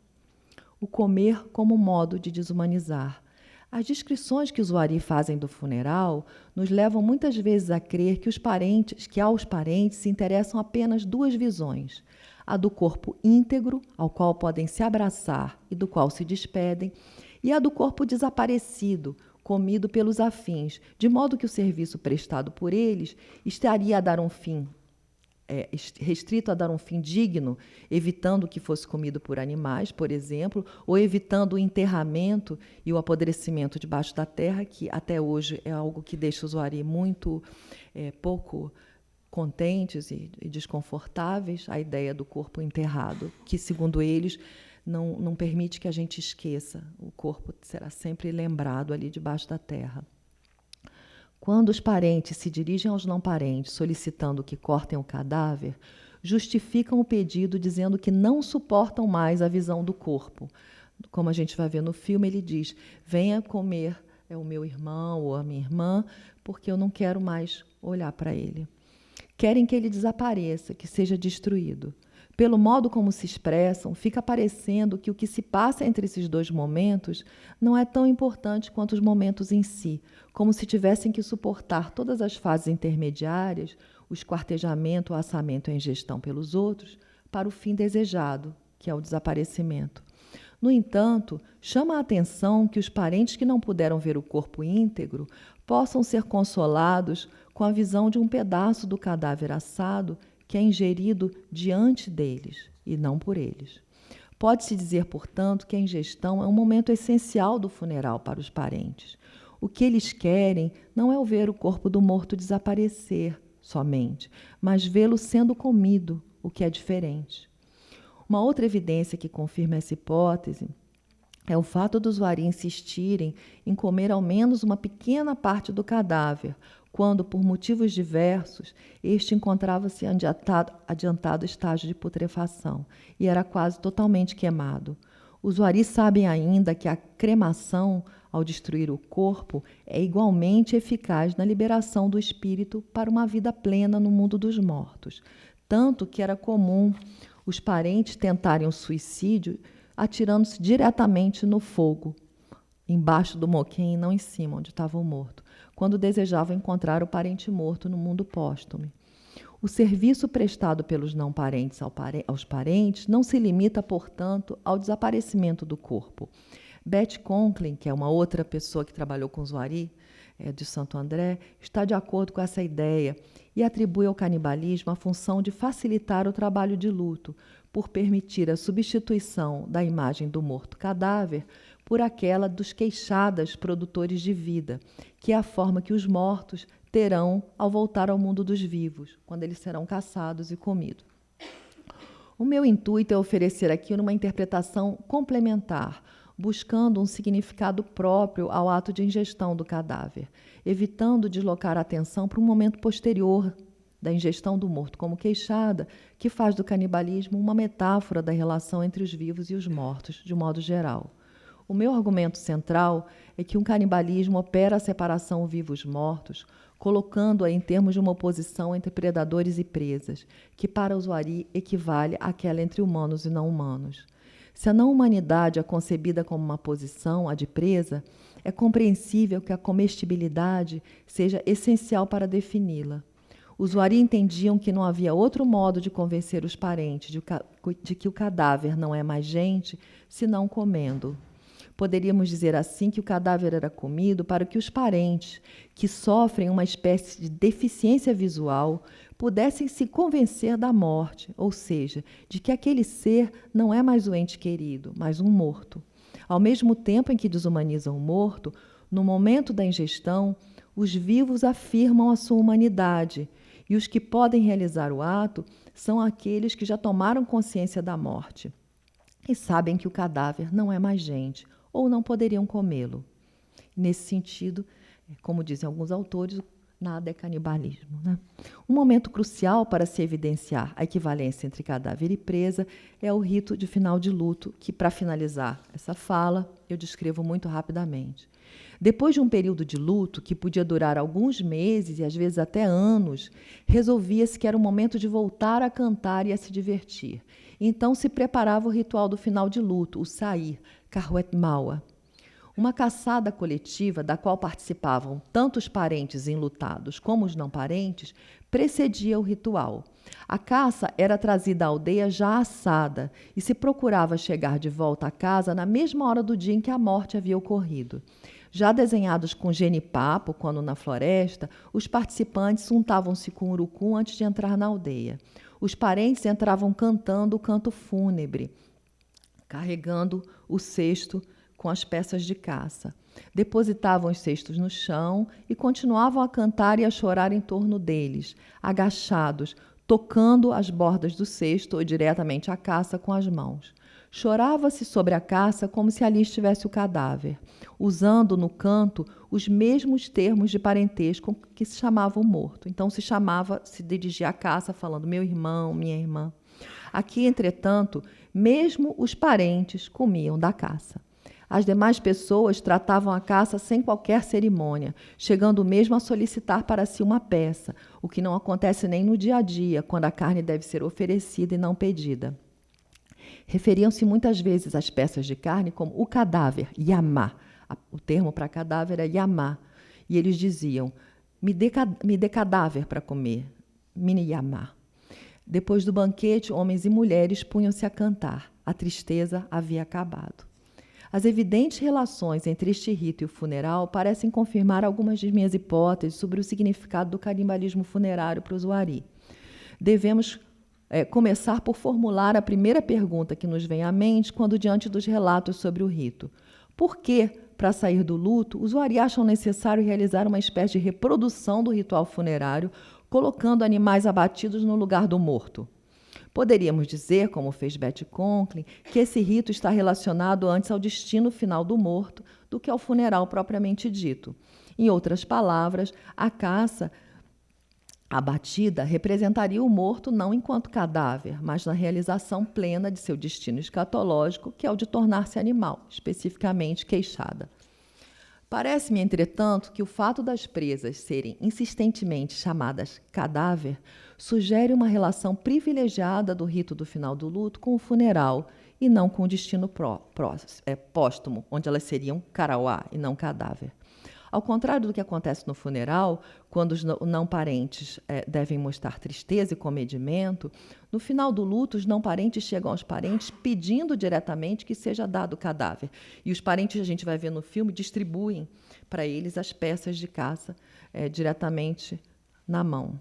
O comer como modo de desumanizar. As descrições que os Wari fazem do funeral nos levam muitas vezes a crer que aos parentes se interessam apenas duas visões: a do corpo íntegro, ao qual podem se abraçar e do qual se despedem, e a do corpo desaparecido, comido pelos afins, de modo que o serviço prestado por eles estaria a dar um fim restrito a dar um fim digno, evitando que fosse comido por animais, por exemplo, ou evitando o enterramento e o apodrecimento debaixo da terra, que até hoje é algo que deixa os Wari muito pouco contentes e desconfortáveis, a ideia do corpo enterrado, que, segundo eles, não permite que a gente esqueça. O corpo será sempre lembrado ali debaixo da terra. Quando os parentes se dirigem aos não parentes solicitando que cortem o cadáver, justificam o pedido dizendo que não suportam mais a visão do corpo. Como a gente vai ver no filme, ele diz: venha comer o meu irmão ou a minha irmã, porque eu não quero mais olhar para ele. Querem que ele desapareça, que seja destruído. Pelo modo como se expressam, fica parecendo que o que se passa entre esses dois momentos não é tão importante quanto os momentos em si, como se tivessem que suportar todas as fases intermediárias, o esquartejamento, o assamento e a ingestão pelos outros, para o fim desejado, que é o desaparecimento. No entanto, chama a atenção que os parentes que não puderam ver o corpo íntegro possam ser consolados com a visão de um pedaço do cadáver assado que é ingerido diante deles e não por eles. Pode-se dizer, portanto, que a ingestão é um momento essencial do funeral para os parentes. O que eles querem não é o ver o corpo do morto desaparecer somente, mas vê-lo sendo comido, o que é diferente. Uma outra evidência que confirma essa hipótese é o fato dos Wari insistirem em comer ao menos uma pequena parte do cadáver, quando, por motivos diversos, este encontrava-se em adiantado estágio de putrefação e era quase totalmente queimado. Os Wari sabem ainda que a cremação, ao destruir o corpo, é igualmente eficaz na liberação do espírito para uma vida plena no mundo dos mortos, tanto que era comum os parentes tentarem o suicídio atirando-se diretamente no fogo, embaixo do moquém e não em cima, onde estava o morto, quando desejavam encontrar o parente morto no mundo póstume. O serviço prestado pelos não parentes aos parentes não se limita, portanto, ao desaparecimento do corpo. Beth Conklin, que é uma outra pessoa que trabalhou com os Wari, de Santo André, está de acordo com essa ideia e atribui ao canibalismo a função de facilitar o trabalho de luto, por permitir a substituição da imagem do morto cadáver por aquela dos queixadas produtores de vida, que é a forma que os mortos terão ao voltar ao mundo dos vivos, quando eles serão caçados e comidos. O meu intuito é oferecer aqui uma interpretação complementar, buscando um significado próprio ao ato de ingestão do cadáver, evitando deslocar a atenção para um momento posterior da ingestão do morto como queixada, que faz do canibalismo uma metáfora da relação entre os vivos e os mortos, de modo geral. O meu argumento central é que um canibalismo opera a separação vivos-mortos, colocando-a em termos de uma oposição entre predadores e presas, que para os Wari equivale àquela entre humanos e não humanos. Se a não-humanidade é concebida como uma posição, a de presa, é compreensível que a comestibilidade seja essencial para defini-la. Os Wari entendiam que não havia outro modo de convencer os parentes de que o cadáver não é mais gente, senão comendo. Poderíamos dizer assim que o cadáver era comido para que os parentes, que sofrem uma espécie de deficiência visual, pudessem se convencer da morte, ou seja, de que aquele ser não é mais o ente querido, mas um morto. Ao mesmo tempo em que desumanizam o morto, no momento da ingestão, os vivos afirmam a sua humanidade, e os que podem realizar o ato são aqueles que já tomaram consciência da morte e sabem que o cadáver não é mais gente, ou não poderiam comê-lo. Nesse sentido, como dizem alguns autores, nada é canibalismo, né? Um momento crucial para se evidenciar a equivalência entre cadáver e presa é o rito de final de luto, que, para finalizar essa fala, eu descrevo muito rapidamente. Depois de um período de luto, que podia durar alguns meses e às vezes até anos, resolvia-se que era o momento de voltar a cantar e a se divertir. Então se preparava o ritual do final de luto, o sair, Carwet Maua. Uma caçada coletiva, da qual participavam tanto os parentes enlutados como os não parentes, precedia o ritual. A caça era trazida à aldeia já assada e se procurava chegar de volta à casa na mesma hora do dia em que a morte havia ocorrido. Já desenhados com genipapo, quando na floresta, os participantes untavam-se com urucum antes de entrar na aldeia. Os parentes entravam cantando o canto fúnebre, carregando o cesto com as peças de caça. Depositavam os cestos no chão e continuavam a cantar e a chorar em torno deles, agachados, tocando as bordas do cesto ou diretamente a caça com as mãos. Chorava-se sobre a caça como se ali estivesse o cadáver, usando no canto os mesmos termos de parentesco que se chamava o morto. Então se dirigia à caça falando meu irmão, minha irmã. Aqui, entretanto, mesmo os parentes comiam da caça. As demais pessoas tratavam a caça sem qualquer cerimônia, chegando mesmo a solicitar para si uma peça, o que não acontece nem no dia a dia, quando a carne deve ser oferecida e não pedida. Referiam-se muitas vezes às peças de carne como o cadáver, yamá. O termo para cadáver é yamá. E eles diziam, me dê cadáver para comer, mini yamá. Depois do banquete, homens e mulheres punham-se a cantar. A tristeza havia acabado. As evidentes relações entre este rito e o funeral parecem confirmar algumas de minhas hipóteses sobre o significado do canibalismo funerário para os Wari. Devemos começar por formular a primeira pergunta que nos vem à mente quando diante dos relatos sobre o rito. Por que, para sair do luto, os Wari acham necessário realizar uma espécie de reprodução do ritual funerário, colocando animais abatidos no lugar do morto? Poderíamos dizer, como fez Betty Conklin, que esse rito está relacionado antes ao destino final do morto do que ao funeral propriamente dito. Em outras palavras, a caça abatida representaria o morto não enquanto cadáver, mas na realização plena de seu destino escatológico, que é o de tornar-se animal, especificamente queixada. Parece-me, entretanto, que o fato das presas serem insistentemente chamadas cadáver sugere uma relação privilegiada do rito do final do luto com o funeral e não com o destino póstumo, onde elas seriam carauá e não cadáver. Ao contrário do que acontece no funeral, quando os não parentes devem mostrar tristeza e comedimento, no final do luto, os não parentes chegam aos parentes pedindo diretamente que seja dado o cadáver. E os parentes, a gente vai ver no filme, distribuem para eles as peças de caça diretamente na mão.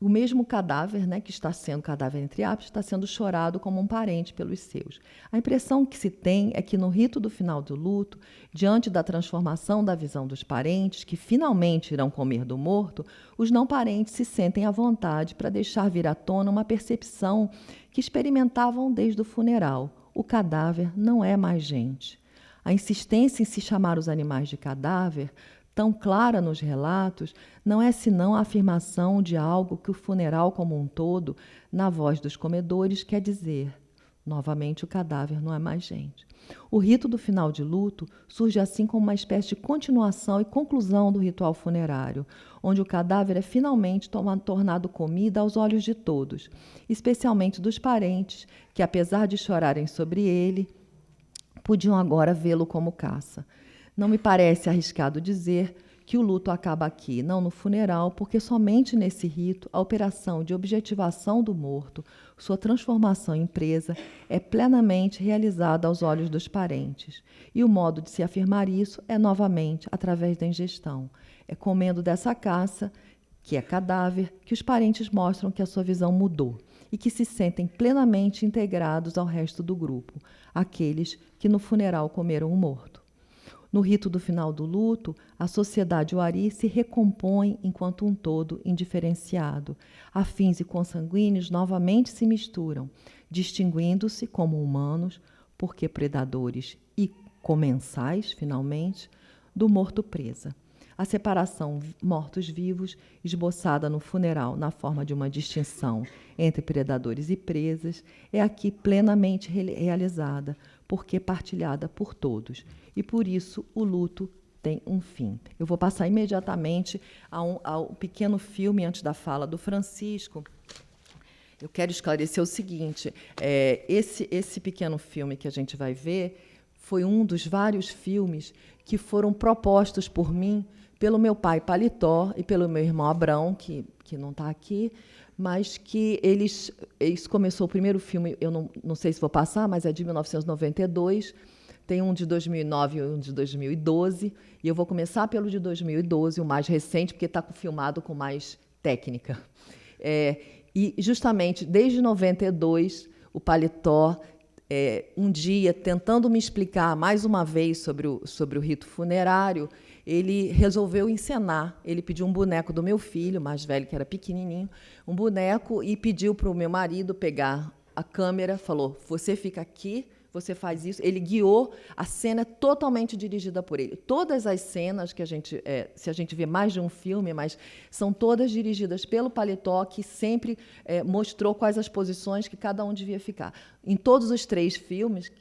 O mesmo cadáver, né, que está sendo cadáver entre aspas, está sendo chorado como um parente pelos seus. A impressão que se tem é que no rito do final do luto, diante da transformação da visão dos parentes, que finalmente irão comer do morto, os não parentes se sentem à vontade para deixar vir à tona uma percepção que experimentavam desde o funeral. O cadáver não é mais gente. A insistência em se chamar os animais de cadáver, tão clara nos relatos, não é senão a afirmação de algo que o funeral como um todo, na voz dos comedores, quer dizer: Novamente, o cadáver não é mais gente. O rito do final de luto surge assim como uma espécie de continuação e conclusão do ritual funerário, onde o cadáver é finalmente tornado comida aos olhos de todos, especialmente dos parentes, que, apesar de chorarem sobre ele, podiam agora vê-lo como caça. Não me parece arriscado dizer que o luto acaba aqui, não no funeral, porque somente nesse rito a operação de objetivação do morto, sua transformação em presa, é plenamente realizada aos olhos dos parentes. E o modo de se afirmar isso é, novamente, através da ingestão. É comendo dessa caça, que é cadáver, que os parentes mostram que a sua visão mudou e que se sentem plenamente integrados ao resto do grupo, aqueles que no funeral comeram o morto. No rito do final do luto, a sociedade Wari se recompõe enquanto um todo indiferenciado. Afins e consanguíneos novamente se misturam, distinguindo-se como humanos, porque predadores e comensais, finalmente, do morto-presa. A separação mortos-vivos, esboçada no funeral na forma de uma distinção entre predadores e presas, é aqui plenamente realizada, porque partilhada por todos. E por isso o luto tem um fim. Eu vou passar imediatamente ao pequeno filme antes da fala do Francisco. Eu quero esclarecer o seguinte, esse pequeno filme que a gente vai ver foi um dos vários filmes que foram propostos por mim, pelo meu pai Paletó e pelo meu irmão Abrão, que não está aqui, mas que eles começou o primeiro filme, eu não sei se vou passar, mas é de 1992, tem um de 2009 e um de 2012, e eu vou começar pelo de 2012, o mais recente, porque está filmado com mais técnica. E, justamente, desde 92, o Paletó, um dia, tentando me explicar mais uma vez sobre o rito funerário, ele resolveu encenar. Ele pediu um boneco do meu filho, mais velho, que era pequenininho, um boneco, e pediu para o meu marido pegar a câmera, falou, você fica aqui, você faz isso. Ele guiou, a cena é totalmente dirigida por ele. Todas as cenas que se a gente vê mais de um filme, mas são todas dirigidas pelo Paletó, que sempre mostrou quais as posições que cada um devia ficar. Em todos os 3 filmes,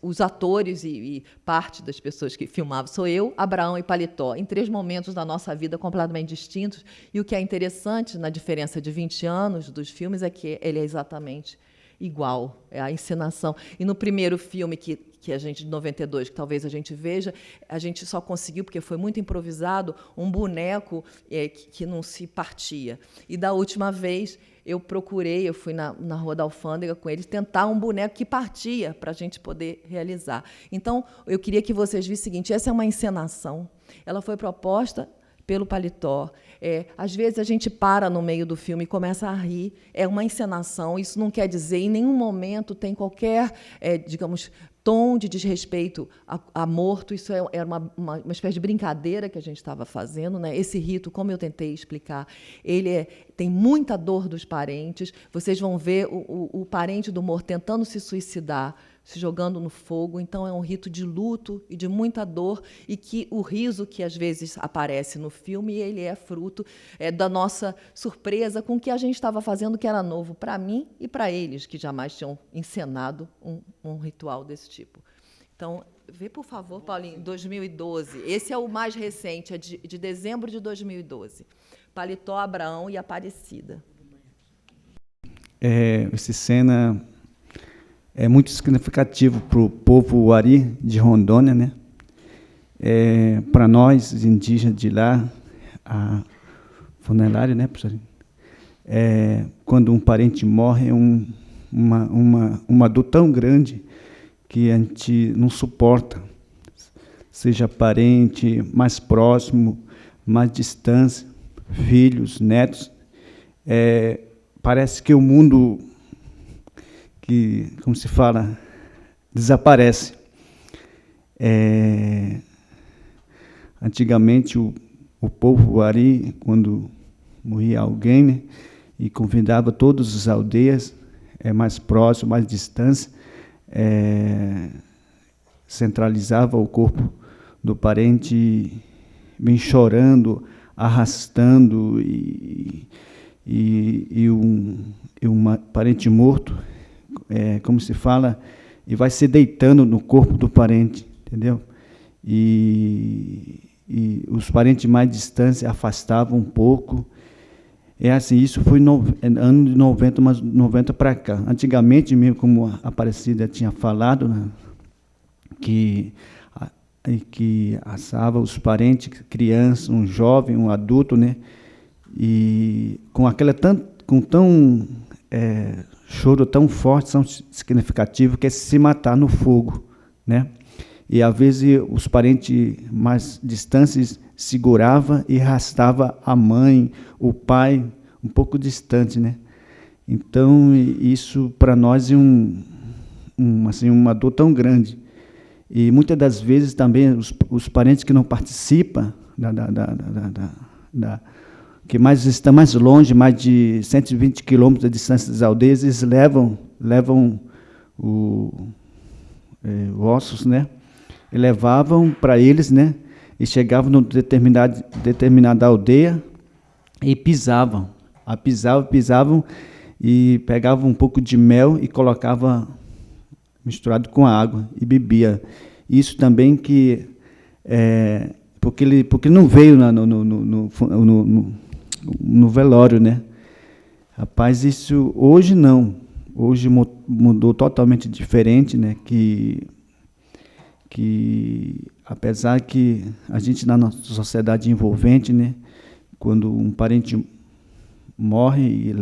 os atores e parte das pessoas que filmavam sou eu, Abraão e Paletó, em 3 momentos da nossa vida completamente distintos. E o que é interessante na diferença de 20 anos dos filmes é que ele é exatamente igual, é a encenação. E no primeiro filme, que a gente, de 92, que talvez a gente veja, a gente só conseguiu, porque foi muito improvisado, um boneco que não se partia. E da última vez, eu fui na Rua da Alfândega com eles, tentar um boneco que partia, para a gente poder realizar. Então, eu queria que vocês vissem o seguinte, essa é uma encenação, ela foi proposta pelo Paletó. Às vezes a gente para no meio do filme e começa a rir. É uma encenação. Isso não quer dizer, em nenhum momento tem qualquer, digamos, tom de desrespeito a morto. Isso era uma espécie de brincadeira que a gente estava fazendo, né? Esse rito, como eu tentei explicar, ele tem muita dor dos parentes. Vocês vão ver o parente do morto tentando se suicidar, se jogando no fogo. Então, é um rito de luto e de muita dor, e que o riso que, às vezes, aparece no filme, ele é fruto da nossa surpresa com o que a gente estava fazendo, que era novo para mim e para eles, que jamais tinham encenado um ritual desse tipo. Então, vê, por favor, Paulinho, 2012. Esse é o mais recente, é de dezembro de 2012. Paletó, Abraão e Aparecida. Essa cena é muito significativo para o povo Wari de Rondônia, né? Para nós, indígenas de lá, a funerária, né, professor? Quando um parente morre, é uma dor tão grande que a gente não suporta, seja parente, mais próximo, mais distância, filhos, netos. Parece que o mundo, como se fala, desaparece. Antigamente, o povo Wari, quando morria alguém, né, e convidava todas as aldeias, mais próximo, mais distância, centralizava o corpo do parente, bem chorando, arrastando, e um parente morto como se fala, e vai se deitando no corpo do parente, entendeu? E os parentes mais distantes afastavam um pouco. É assim, isso foi no ano de 90, mas 90 para cá. Antigamente, mesmo como a Aparecida tinha falado, né, que assava os parentes, crianças, um jovem, um adulto, né, e com choro tão forte, tão significativo, que é se matar no fogo, né? E às vezes os parentes mais distantes segurava e arrastava a mãe, o pai, um pouco distante, né? Então isso para nós é uma dor tão grande. E muitas das vezes também os parentes que não participam que estão mais longe, mais de 120 quilômetros de distância das aldeias, eles levam ossos, né? E levavam para eles, né? E chegavam numa determinada aldeia e pisavam. Pisavam e pegavam um pouco de mel e colocavam misturado com água e bebia. Isso também porque não veio no velório, né? Rapaz, isso hoje não. Hoje mudou totalmente diferente, né? Que apesar que a gente na nossa sociedade envolvente, né? Quando um parente morre,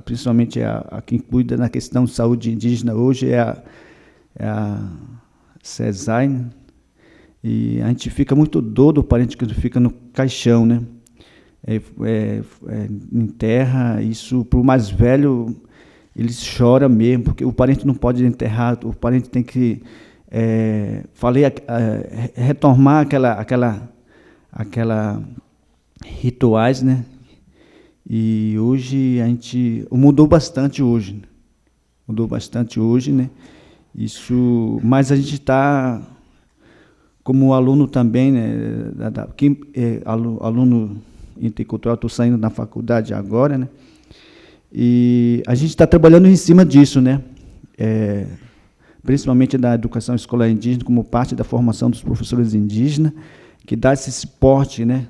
principalmente quem cuida na questão de saúde indígena hoje é a CESAI, né? E a gente fica muito dor do parente que fica no caixão, né? Enterra, isso para o mais velho, ele chora mesmo, porque o parente não pode enterrar, o parente tem que retomar aquela rituais, né? E hoje a gente mudou bastante hoje, né? Isso, mas a gente está como aluno também, né? Aluno intercultural, estou saindo da faculdade agora, né? E a gente está trabalhando em cima disso, né? Principalmente da educação escolar indígena, como parte da formação dos professores indígenas, que dá esse suporte, né?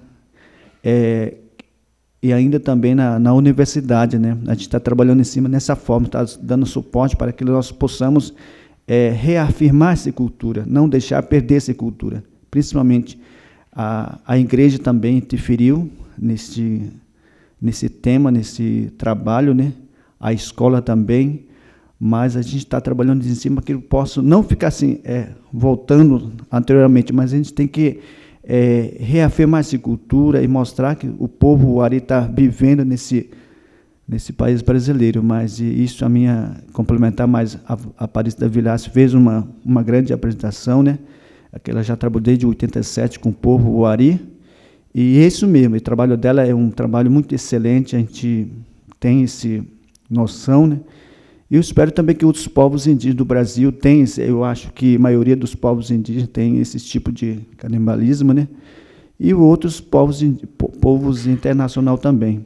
E ainda também na universidade, né? A gente está trabalhando em cima nessa forma, está dando suporte para que nós possamos reafirmar essa cultura, não deixar perder essa cultura. Principalmente a igreja também interferiu nesse tema, nesse trabalho, né? A escola também, mas a gente está trabalhando em cima que eu posso não ficar assim, voltando anteriormente, mas a gente tem que reafirmar essa cultura e mostrar que o povo Wari está vivendo nesse país brasileiro. Mas isso complementar mais, a Aparecida Vilaça fez uma grande apresentação, né? Ela já trabalhou desde 87 com o povo Wari, e é isso mesmo, o trabalho dela é um trabalho muito excelente, a gente tem essa noção, né? E eu espero também que outros povos indígenas do Brasil tenham, eu acho que a maioria dos povos indígenas tem esse tipo de canibalismo, né? E outros povos internacionais também.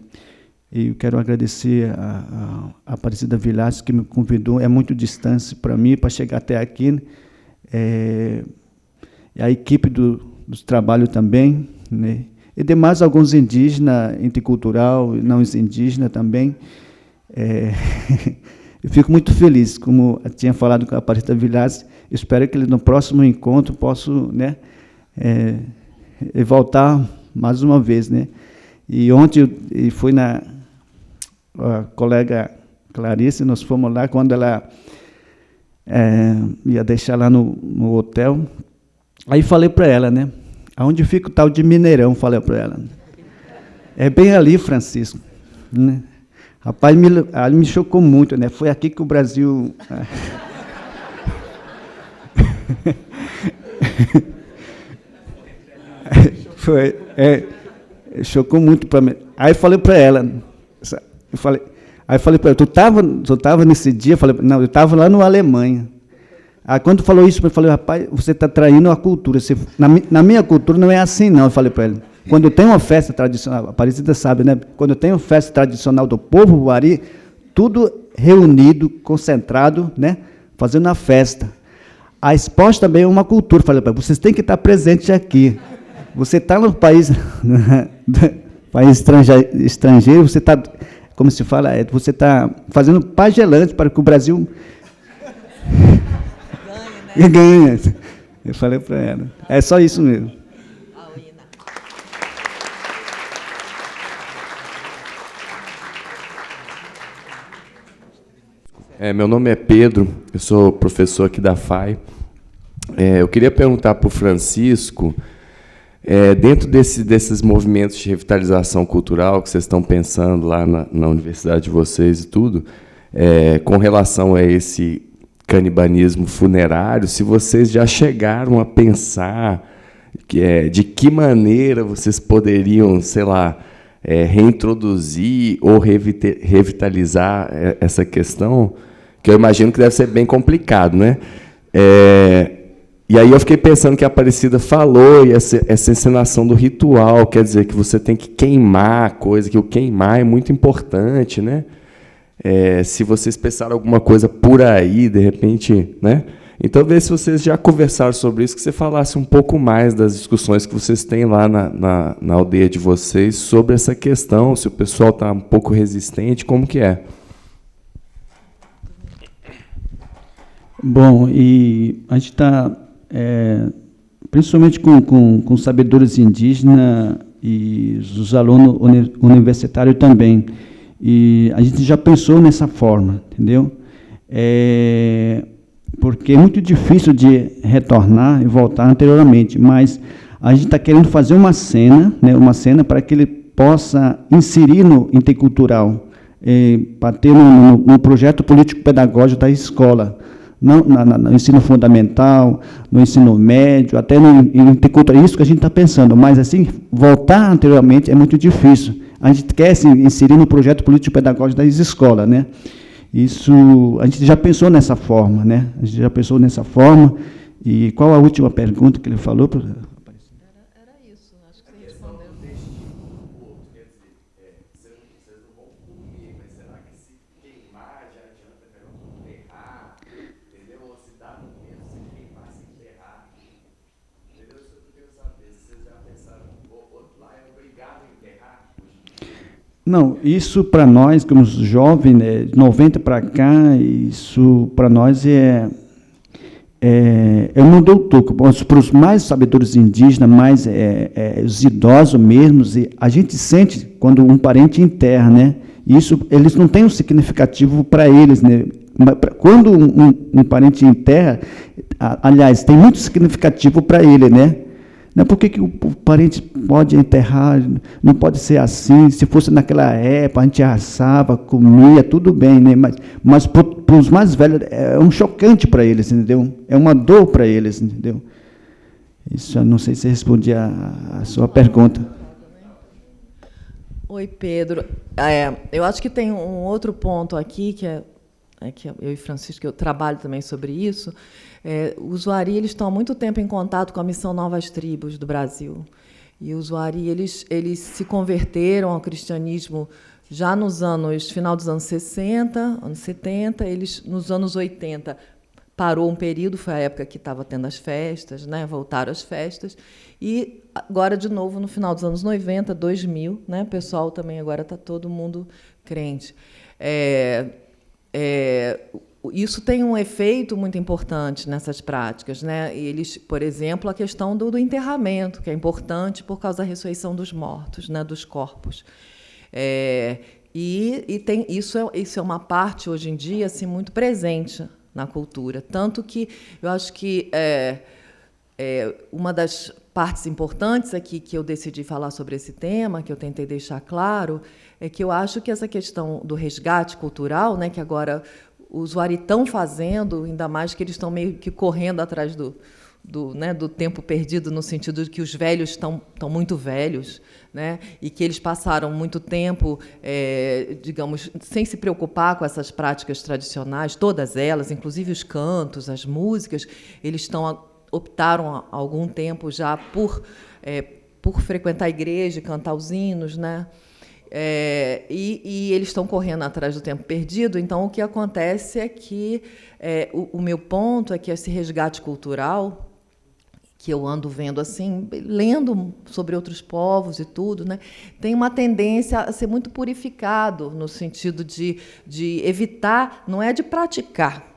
E eu quero agradecer a Aparecida Vilaça, que me convidou, é muito distante para mim, para chegar até aqui, né? A equipe dos trabalhos também, né? E demais alguns indígenas, intercultural, não indígenas também. Eu fico muito feliz, como eu tinha falado com a Aparecida Vilaça, espero que no próximo encontro possa, né, voltar mais uma vez, né? E ontem fui a colega Clarice, nós fomos lá, quando ela ia deixar lá no hotel, aí falei para ela, né? Aonde fica o tal de Mineirão, falei para ela. É bem ali, Francisco, né? Rapaz, me chocou muito, né? Foi aqui que o Brasil... chocou muito para mim. Aí falei para ela, tu estava nesse dia? Eu falei, não, eu estava lá na Alemanha. Aí quando falou isso, eu falei, rapaz, você está traindo a cultura. Na minha cultura não é assim, não. Eu falei para ele. Quando tem uma festa tradicional, a Aparecida sabe, né? Quando tem uma festa tradicional do povo Wari, tudo reunido, concentrado, né, fazendo a festa. A esporte também é uma cultura. Falei, vocês têm que estar presentes aqui. Você está no país, país estrangeiro, você está, como se fala, você está fazendo pagelante para que o Brasil ganhe, né? Ganhe. Eu falei para ela. É só isso mesmo. Meu nome é Pedro, eu sou professor aqui da FAI. Eu queria perguntar para o Francisco, dentro desses movimentos de revitalização cultural que vocês estão pensando lá na universidade de vocês e tudo, com relação a esse canibalismo funerário, se vocês já chegaram a pensar de que maneira vocês poderiam, sei lá, reintroduzir ou revitalizar essa questão, que eu imagino que deve ser bem complicado, né? E aí eu fiquei pensando que a Aparecida falou, e essa encenação do ritual, quer dizer que você tem que queimar a coisa, que o queimar é muito importante, né? Se vocês pensaram alguma coisa por aí, de repente, né? Então, vê se vocês já conversaram sobre isso, que você falasse um pouco mais das discussões que vocês têm lá na aldeia de vocês sobre essa questão, se o pessoal está um pouco resistente, como que é? Bom, e a gente está, principalmente com sabedores indígenas e os alunos universitários também, e a gente já pensou nessa forma, entendeu? Porque é muito difícil de retornar e voltar anteriormente, mas a gente está querendo fazer uma cena, né, para que ele possa inserir no intercultural, para ter no projeto político-pedagógico da escola, no ensino fundamental, no ensino médio, até no intercultural, isso que a gente está pensando, mas assim, voltar anteriormente é muito difícil. A gente quer se inserir no projeto político-pedagógico das escolas, né? Isso, a gente já pensou nessa forma, né? A gente já pensou nessa forma. E qual a última pergunta que ele falou? Era isso, acho que você respondeu. Vocês não vão comer, mas será que se queimar já adianta melhor enterrar? Entendeu? Ou se dá no medo, se queimar, se enterrar? Entendeu? Isso eu quero saber. Se vocês já pensaram, o outro lá é obrigado a enterrar? Não, isso para nós, como jovens, né, 90 para cá, isso para nós é um modelo toco. Para os mais sabedores indígenas, mais os idosos mesmos, e a gente sente quando um parente enterra, né? Isso, eles não têm um significativo para eles, né? Quando um parente enterra, aliás, tem muito significativo para ele, né? Não, por que o parente pode enterrar, não pode ser assim? Se fosse naquela época, a gente assava, comia, tudo bem, né? Mas para os mais velhos é um chocante para eles, entendeu? É uma dor para eles, entendeu? Isso, eu não sei se respondi a sua pergunta. Oi, Pedro. Eu acho que tem um outro ponto aqui, que eu e Francisco, eu trabalho também sobre isso. Os Wari, eles estão há muito tempo em contato com a Missão Novas Tribos do Brasil. E os Wari, eles se converteram ao cristianismo já final dos anos 60, anos 70, nos anos 80 parou um período, foi a época que estava tendo as festas, né, voltaram as festas, e agora, de novo, no final dos anos 90, 2000, né, o pessoal também agora está todo mundo crente. Isso tem um efeito muito importante nessas práticas, né? Eles, por exemplo, a questão do enterramento, que é importante por causa da ressurreição dos mortos, né, dos corpos. Isso é uma parte, hoje em dia, assim, muito presente na cultura. Tanto que eu acho que uma das partes importantes aqui que eu decidi falar sobre esse tema, que eu tentei deixar claro, é que eu acho que essa questão do resgate cultural, né, que agora os Wari estão fazendo, ainda mais que eles estão meio que correndo atrás do tempo perdido, no sentido de que os velhos estão muito velhos, né, e que eles passaram muito tempo, digamos, sem se preocupar com essas práticas tradicionais, todas elas, inclusive os cantos, as músicas, eles optaram há algum tempo já por frequentar a igreja, cantar os hinos, né? E eles estão correndo atrás do tempo perdido. Então, o que acontece é que o meu ponto é que esse resgate cultural, que eu ando vendo assim, lendo sobre outros povos e tudo, né, tem uma tendência a ser muito purificado, no sentido de evitar, não é de praticar,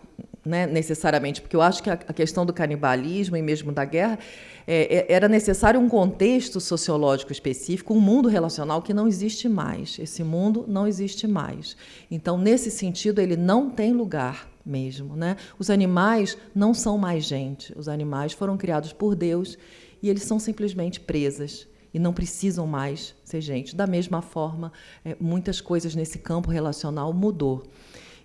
né, necessariamente, porque eu acho que a questão do canibalismo e mesmo da guerra era necessário um contexto sociológico específico, um mundo relacional que não existe mais. Esse mundo não existe mais. Então, nesse sentido, ele não tem lugar mesmo, né? Os animais não são mais gente. Os animais foram criados por Deus e eles são simplesmente presas e não precisam mais ser gente. Da mesma forma, muitas coisas nesse campo relacional mudou.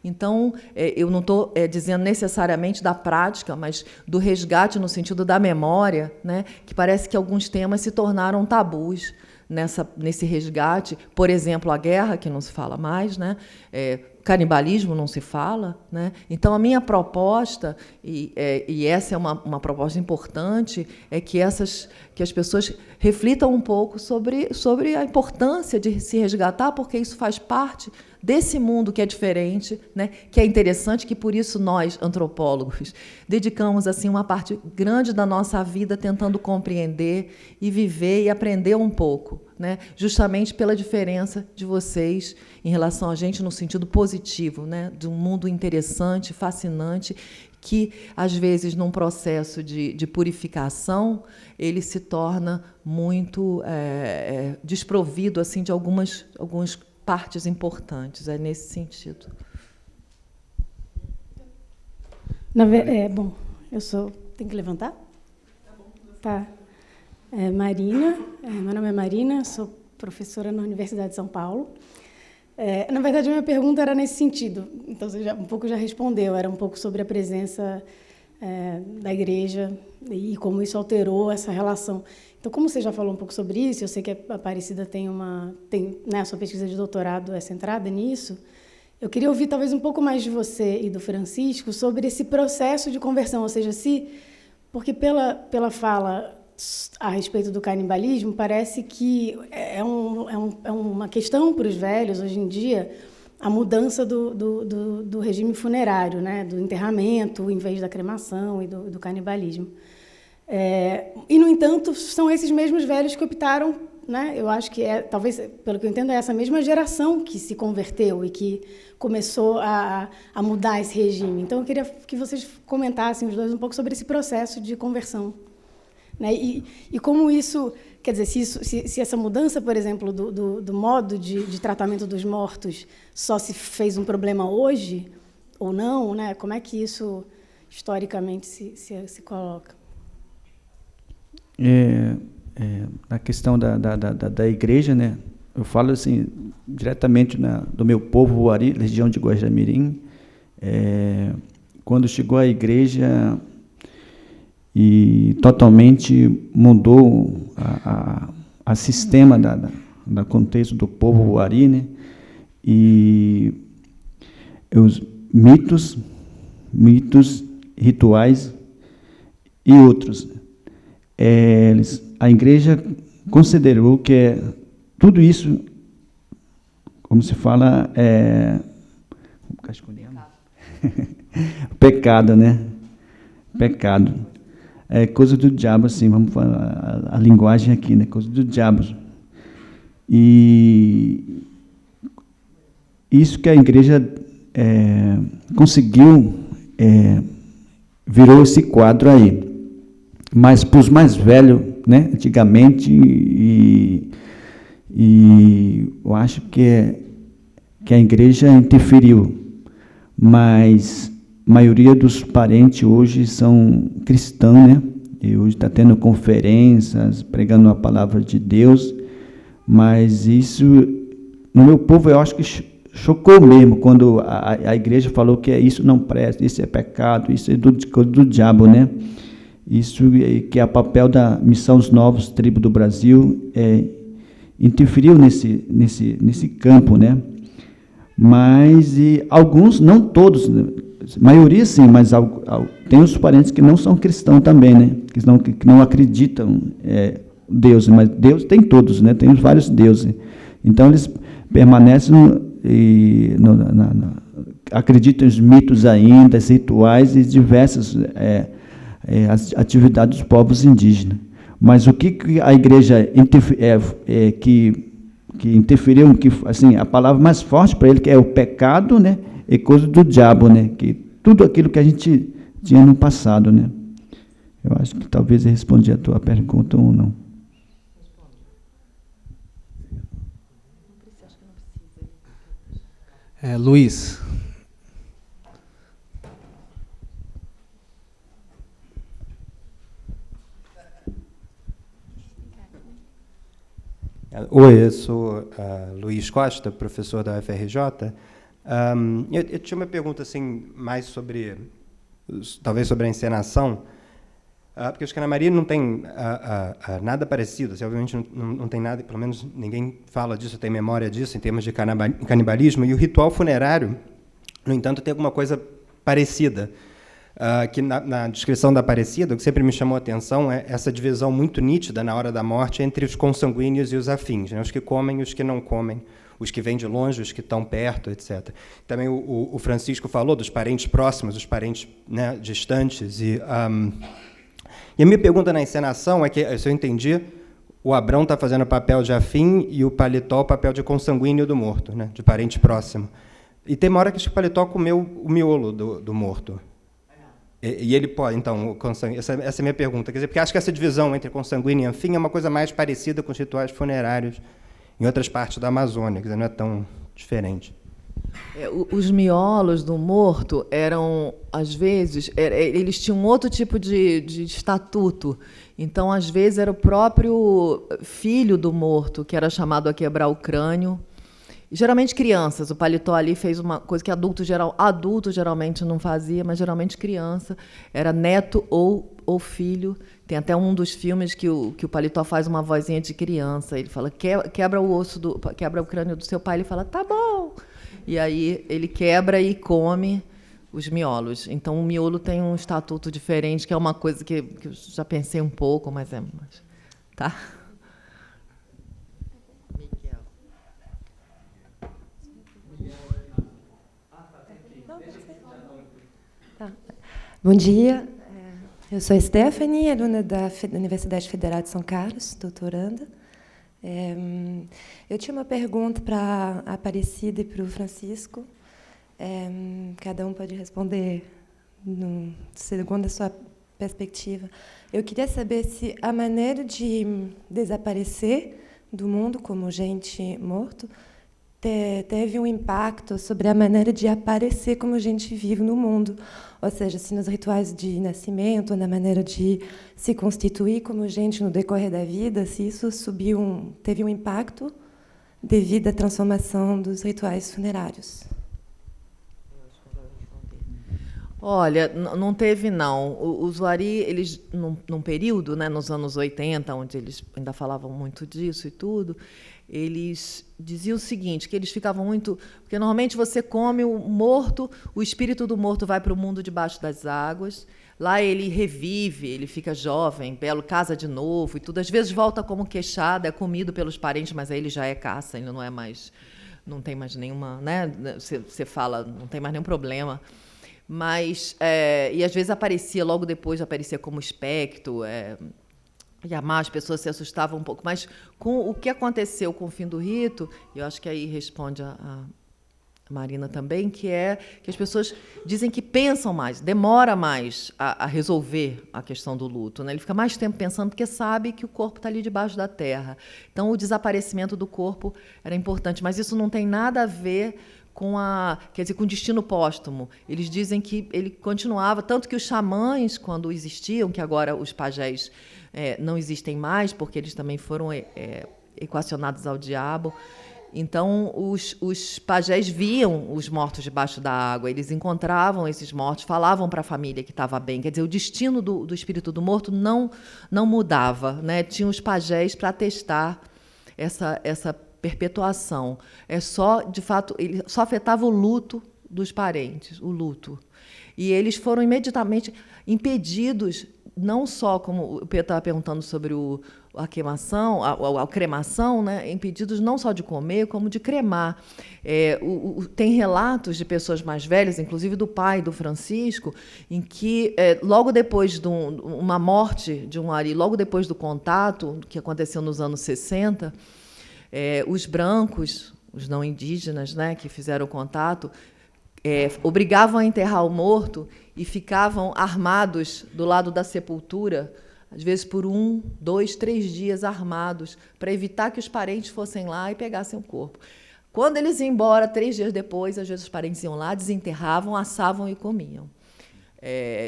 Então, eu não estou dizendo necessariamente da prática, mas do resgate no sentido da memória, né, que parece que alguns temas se tornaram tabus nesse resgate. Por exemplo, a guerra, que não se fala mais, né, canibalismo não se fala, né? Então, a minha proposta, e essa é uma proposta importante, é que as pessoas reflitam um pouco sobre a importância de se resgatar, porque isso faz parte desse mundo que é diferente, né, que é interessante, que por isso nós, antropólogos, dedicamos assim uma parte grande da nossa vida tentando compreender e viver e aprender um pouco, né, justamente pela diferença de vocês em relação a gente no sentido positivo, né, de um mundo interessante, fascinante, que, às vezes, num processo de purificação, ele se torna muito desprovido assim, de algumas partes importantes. É nesse sentido. Bom, tem que levantar? Tá. Marina, meu nome é Marina, sou professora na Universidade de São Paulo. Na verdade, a minha pergunta era nesse sentido, então você um pouco já respondeu, era um pouco sobre a presença da igreja e como isso alterou essa relação. Então, como você já falou um pouco sobre isso, eu sei que a Aparecida tem né, a sua pesquisa de doutorado é centrada nisso, eu queria ouvir talvez um pouco mais de você e do Francisco sobre esse processo de conversão, ou seja, porque pela fala a respeito do canibalismo, parece que é uma questão para os velhos, hoje em dia, a mudança do regime funerário, né, do enterramento, em vez da cremação e do canibalismo. E, no entanto, são esses mesmos velhos que optaram, né, eu acho que talvez, pelo que eu entendo, é essa mesma geração que se converteu e que começou a mudar esse regime. Então, eu queria que vocês comentassem, os dois, um pouco sobre esse processo de conversão. Né? E como isso, quer dizer, se essa mudança, por exemplo, do modo de tratamento dos mortos só se fez um problema hoje, ou não, né? Como é que isso, historicamente, se coloca? Na questão da igreja, né? Eu falo assim, diretamente do meu povo, Uari, região de Guajamirim, quando chegou a igreja e totalmente mudou a sistema da contexto do povo Uari, né? E os mitos, rituais e outros. A igreja considerou que tudo isso, como se fala, pecado, né? Pecado. É coisa do diabo, assim, vamos falar a linguagem aqui, né? Coisa do diabo. E isso que a igreja conseguiu, virou esse quadro aí. Mas para os mais velhos, né? Antigamente, e eu acho que a igreja interferiu, mas a maioria dos parentes hoje são cristãos, né? E hoje está tendo conferências, pregando a palavra de Deus, mas isso, no meu povo, eu acho que chocou mesmo, quando a igreja falou que isso não presta, isso é pecado, isso é do diabo, né? Isso que é o papel da Missão dos Novos Tribos do Brasil, interferiu nesse campo, né? Mas alguns, não todos, a maioria sim, mas tem os parentes que não são cristãos também, né? Que não acreditam Deus, mas Deus tem todos, né? Tem vários deuses. Então, eles permanecem, acreditam nos mitos ainda, rituais e diversas as atividades dos povos indígenas. Mas o que a igreja que interferiu, que assim, a palavra mais forte para ele que é o pecado, né, é coisa do diabo, né, que tudo aquilo que a gente tinha no passado, né. Eu acho que talvez eu respondi a tua pergunta ou não. Luiz. Oi, eu sou Luiz Costa, professor da UFRJ. Eu tinha uma pergunta assim, mais sobre, talvez sobre a encenação, porque acho que a Ana Maria não tem nada parecido, assim, obviamente não tem nada, pelo menos ninguém fala disso, tem memória disso, em termos de canibalismo, e o ritual funerário, no entanto, tem alguma coisa parecida. Que na descrição da Aparecida, o que sempre me chamou a atenção é essa divisão muito nítida na hora da morte entre os consanguíneos e os afins, né? Os que comem e os que não comem, os que vêm de longe, os que estão perto, etc. Também o Francisco falou dos parentes próximos, os parentes, né, distantes. E a minha pergunta na encenação é que, se eu entendi, o Abrão está fazendo o papel de afim e o Paletó o papel de consanguíneo do morto, né, de parente próximo. E tem uma hora que o Paletó comeu o miolo do morto. E ele pode, então, essa é a minha pergunta. Quer dizer, porque acho que essa divisão entre consanguíneo e afim é uma coisa mais parecida com os rituais funerários em outras partes da Amazônia, quer dizer, não é tão diferente. Os miolos do morto eram, às vezes, eles tinham outro tipo de estatuto. Então, às vezes, era o próprio filho do morto que era chamado a quebrar o crânio. Geralmente crianças. O Paletó ali fez uma coisa que adulto geralmente não fazia, mas geralmente criança. Era neto ou filho. Tem até um dos filmes que o Paletó faz uma vozinha de criança. Ele fala, quebra o crânio do seu pai. Ele fala, tá bom. E aí ele quebra e come os miolos. Então o miolo tem um estatuto diferente, que é uma coisa que eu já pensei um pouco, mas tá? Bom dia, eu sou a Stephanie, aluna da Universidade Federal de São Carlos, doutoranda. Eu tinha uma pergunta para a Aparecida e para o Francisco. Cada um pode responder segundo a sua perspectiva. Eu queria saber se a maneira de desaparecer do mundo como gente morto teve um impacto sobre a maneira de aparecer como gente vive no mundo. Ou seja, se nos rituais de nascimento, na maneira de se constituir como gente no decorrer da vida, se isso teve um impacto devido à transformação dos rituais funerários. Olha, não teve, não. Os Wari, eles, num período, né, nos anos 80, onde eles ainda falavam muito disso e tudo, eles diziam o seguinte, que eles ficavam muito... Porque, normalmente, você come o morto, o espírito do morto vai para o mundo debaixo das águas, lá ele revive, ele fica jovem, belo, casa de novo e tudo. Às vezes volta como queixada, é comido pelos parentes, mas aí ele já é caça, ele não é mais... Não tem mais nenhuma... Né, você fala, não tem mais nenhum problema. Mas... e, às vezes, logo depois, aparecia como espectro... E as pessoas se assustavam um pouco. Mas com o que aconteceu com o fim do rito, eu acho que aí responde a Marina também, que é que as pessoas dizem que pensam mais, demora mais a resolver a questão do luto, né? Ele fica mais tempo pensando porque sabe que o corpo está ali debaixo da terra. Então, o desaparecimento do corpo era importante, mas isso não tem nada a ver com com o destino póstumo. Eles dizem que ele continuava, tanto que os xamãs, quando existiam, que agora os pajés não existem mais, porque eles também foram equacionados ao diabo. Então, os pajés viam os mortos debaixo da água, eles encontravam esses mortos, falavam para a família que estava bem. Quer dizer, o destino do espírito do morto não mudava, né? Tinha os pajés para testar essa perpetuação. De fato, ele só afetava o luto dos parentes, o luto. E eles foram imediatamente impedidos, não só, como o Pedro estava perguntando sobre a queimação, a cremação, né, impedidos não só de comer, como de cremar. Tem relatos de pessoas mais velhas, inclusive do pai do Francisco, em que, logo depois de uma morte de um ari, logo depois do contato, que aconteceu nos anos 60, os brancos, os não indígenas, né, que fizeram o contato, obrigavam a enterrar o morto e ficavam armados do lado da sepultura, às vezes por 1, 2, 3 dias armados, para evitar que os parentes fossem lá e pegassem o corpo. Quando eles iam embora, 3 dias depois, às vezes os parentes iam lá, desenterravam, assavam e comiam.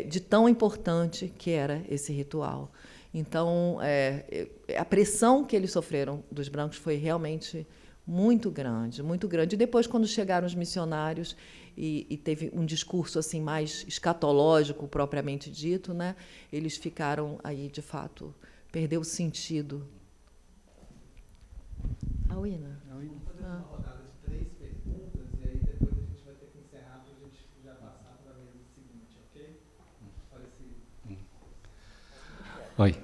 De tão importante que era esse ritual. Então, a pressão que eles sofreram dos brancos foi realmente muito grande, muito grande. E depois, quando chegaram os missionários e teve um discurso assim mais escatológico, propriamente dito, né, eles ficaram aí, de fato, perdeu o sentido. A Wina. Uma rodada de 3 perguntas, e aí depois a gente vai ter que encerrar para a gente já passar para a mesa seguinte, ok? Oi.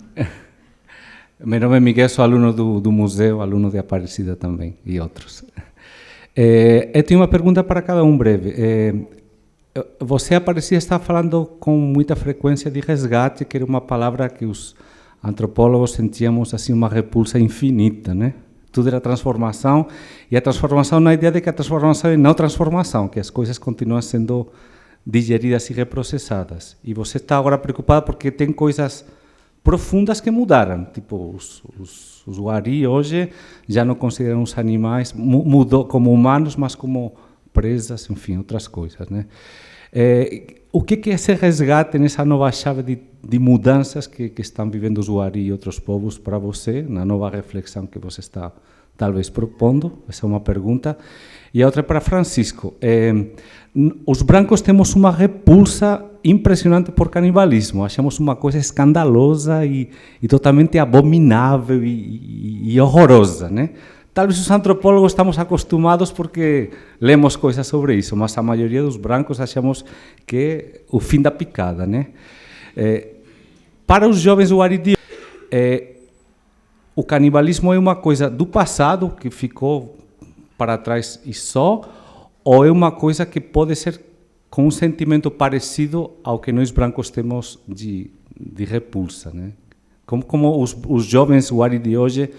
Meu nome é Miguel, sou aluno do museu, aluno de Aparecida também, e outros. Eu tenho uma pergunta para cada um breve. Você, Aparecida, está falando com muita frequência de resgate, que era uma palavra que os antropólogos sentíamos assim uma repulsa infinita, né? Tudo era transformação, e a transformação na ideia de que a transformação é não transformação, que as coisas continuam sendo digeridas e reprocessadas. E você está agora preocupada porque tem coisas profundas que mudaram, tipo os Wari hoje já não consideram os animais, mudou como humanos, mas como presas, enfim, outras coisas, né? O que é esse resgate nessa nova chave de mudanças que estão vivendo os Wari e outros povos para você, na nova reflexão que você está talvez propondo? Essa é uma pergunta. E a outra é para Francisco. Os brancos temos uma repulsa impressionante por canibalismo. Achamos uma coisa escandalosa e totalmente abominável e horrorosa, né? Talvez os antropólogos estamos acostumados porque lemos coisas sobre isso, mas a maioria dos brancos achamos que é o fim da picada, né? Para os jovens Wari, o canibalismo é uma coisa do passado que ficou para trás e só, ou é uma coisa que pode ser com um sentimento parecido ao que nós brancos temos de repulsa, né? Como os jovens Wari de hoje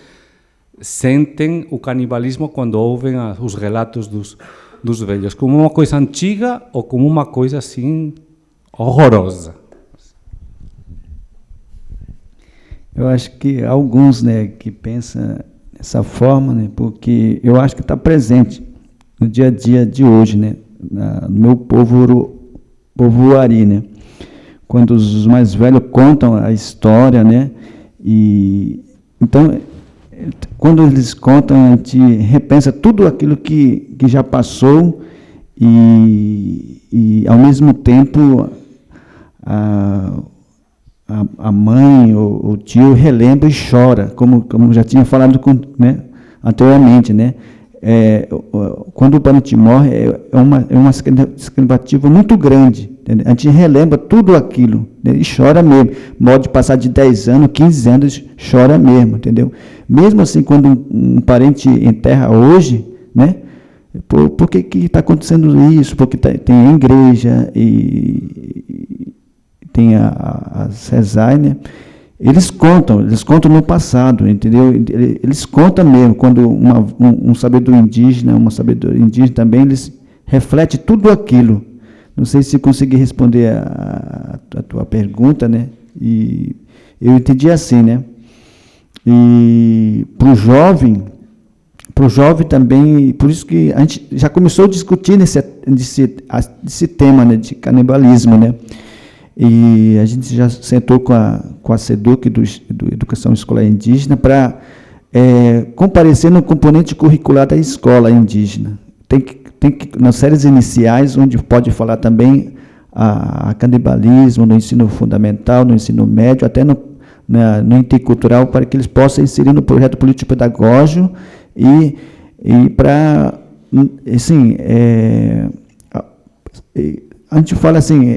sentem o canibalismo quando ouvem os relatos dos velhos, como uma coisa antiga ou como uma coisa assim horrorosa? Eu acho que alguns, né, que pensam dessa forma, né, porque eu acho que está presente no dia a dia de hoje, né, no meu povo Wari, né, quando os mais velhos contam a história, né, e então quando eles contam, a gente repensa tudo aquilo que já passou e ao mesmo tempo a mãe ou o tio relembra e chora, como já tinha falado né, anteriormente, né? Quando o parente morre, é uma significativa muito grande. Entendeu? A gente relembra tudo aquilo, né, e chora mesmo. Pode passar de 10 anos, 15 anos, chora mesmo, entendeu? Mesmo assim, quando um parente enterra hoje, né? Por que está acontecendo isso? Porque tem a igreja e tem a CESAI, né? Eles contam no passado, entendeu? Eles contam mesmo, quando um sabedor indígena, uma sabedora indígena também, eles refletem tudo aquilo. Não sei se consegui responder a tua pergunta, né? E eu entendi assim, né? E para o jovem também, por isso que a gente já começou a discutir nesse tema, né, de canibalismo, né? E a gente já sentou com a SEDUC, do Educação Escolar Indígena, para comparecer no componente curricular da escola indígena. Tem que nas séries iniciais, onde pode falar também a canibalismo, no ensino fundamental, no ensino médio, até no intercultural, para que eles possam inserir no projeto político-pedagógico e para, assim, a gente fala assim,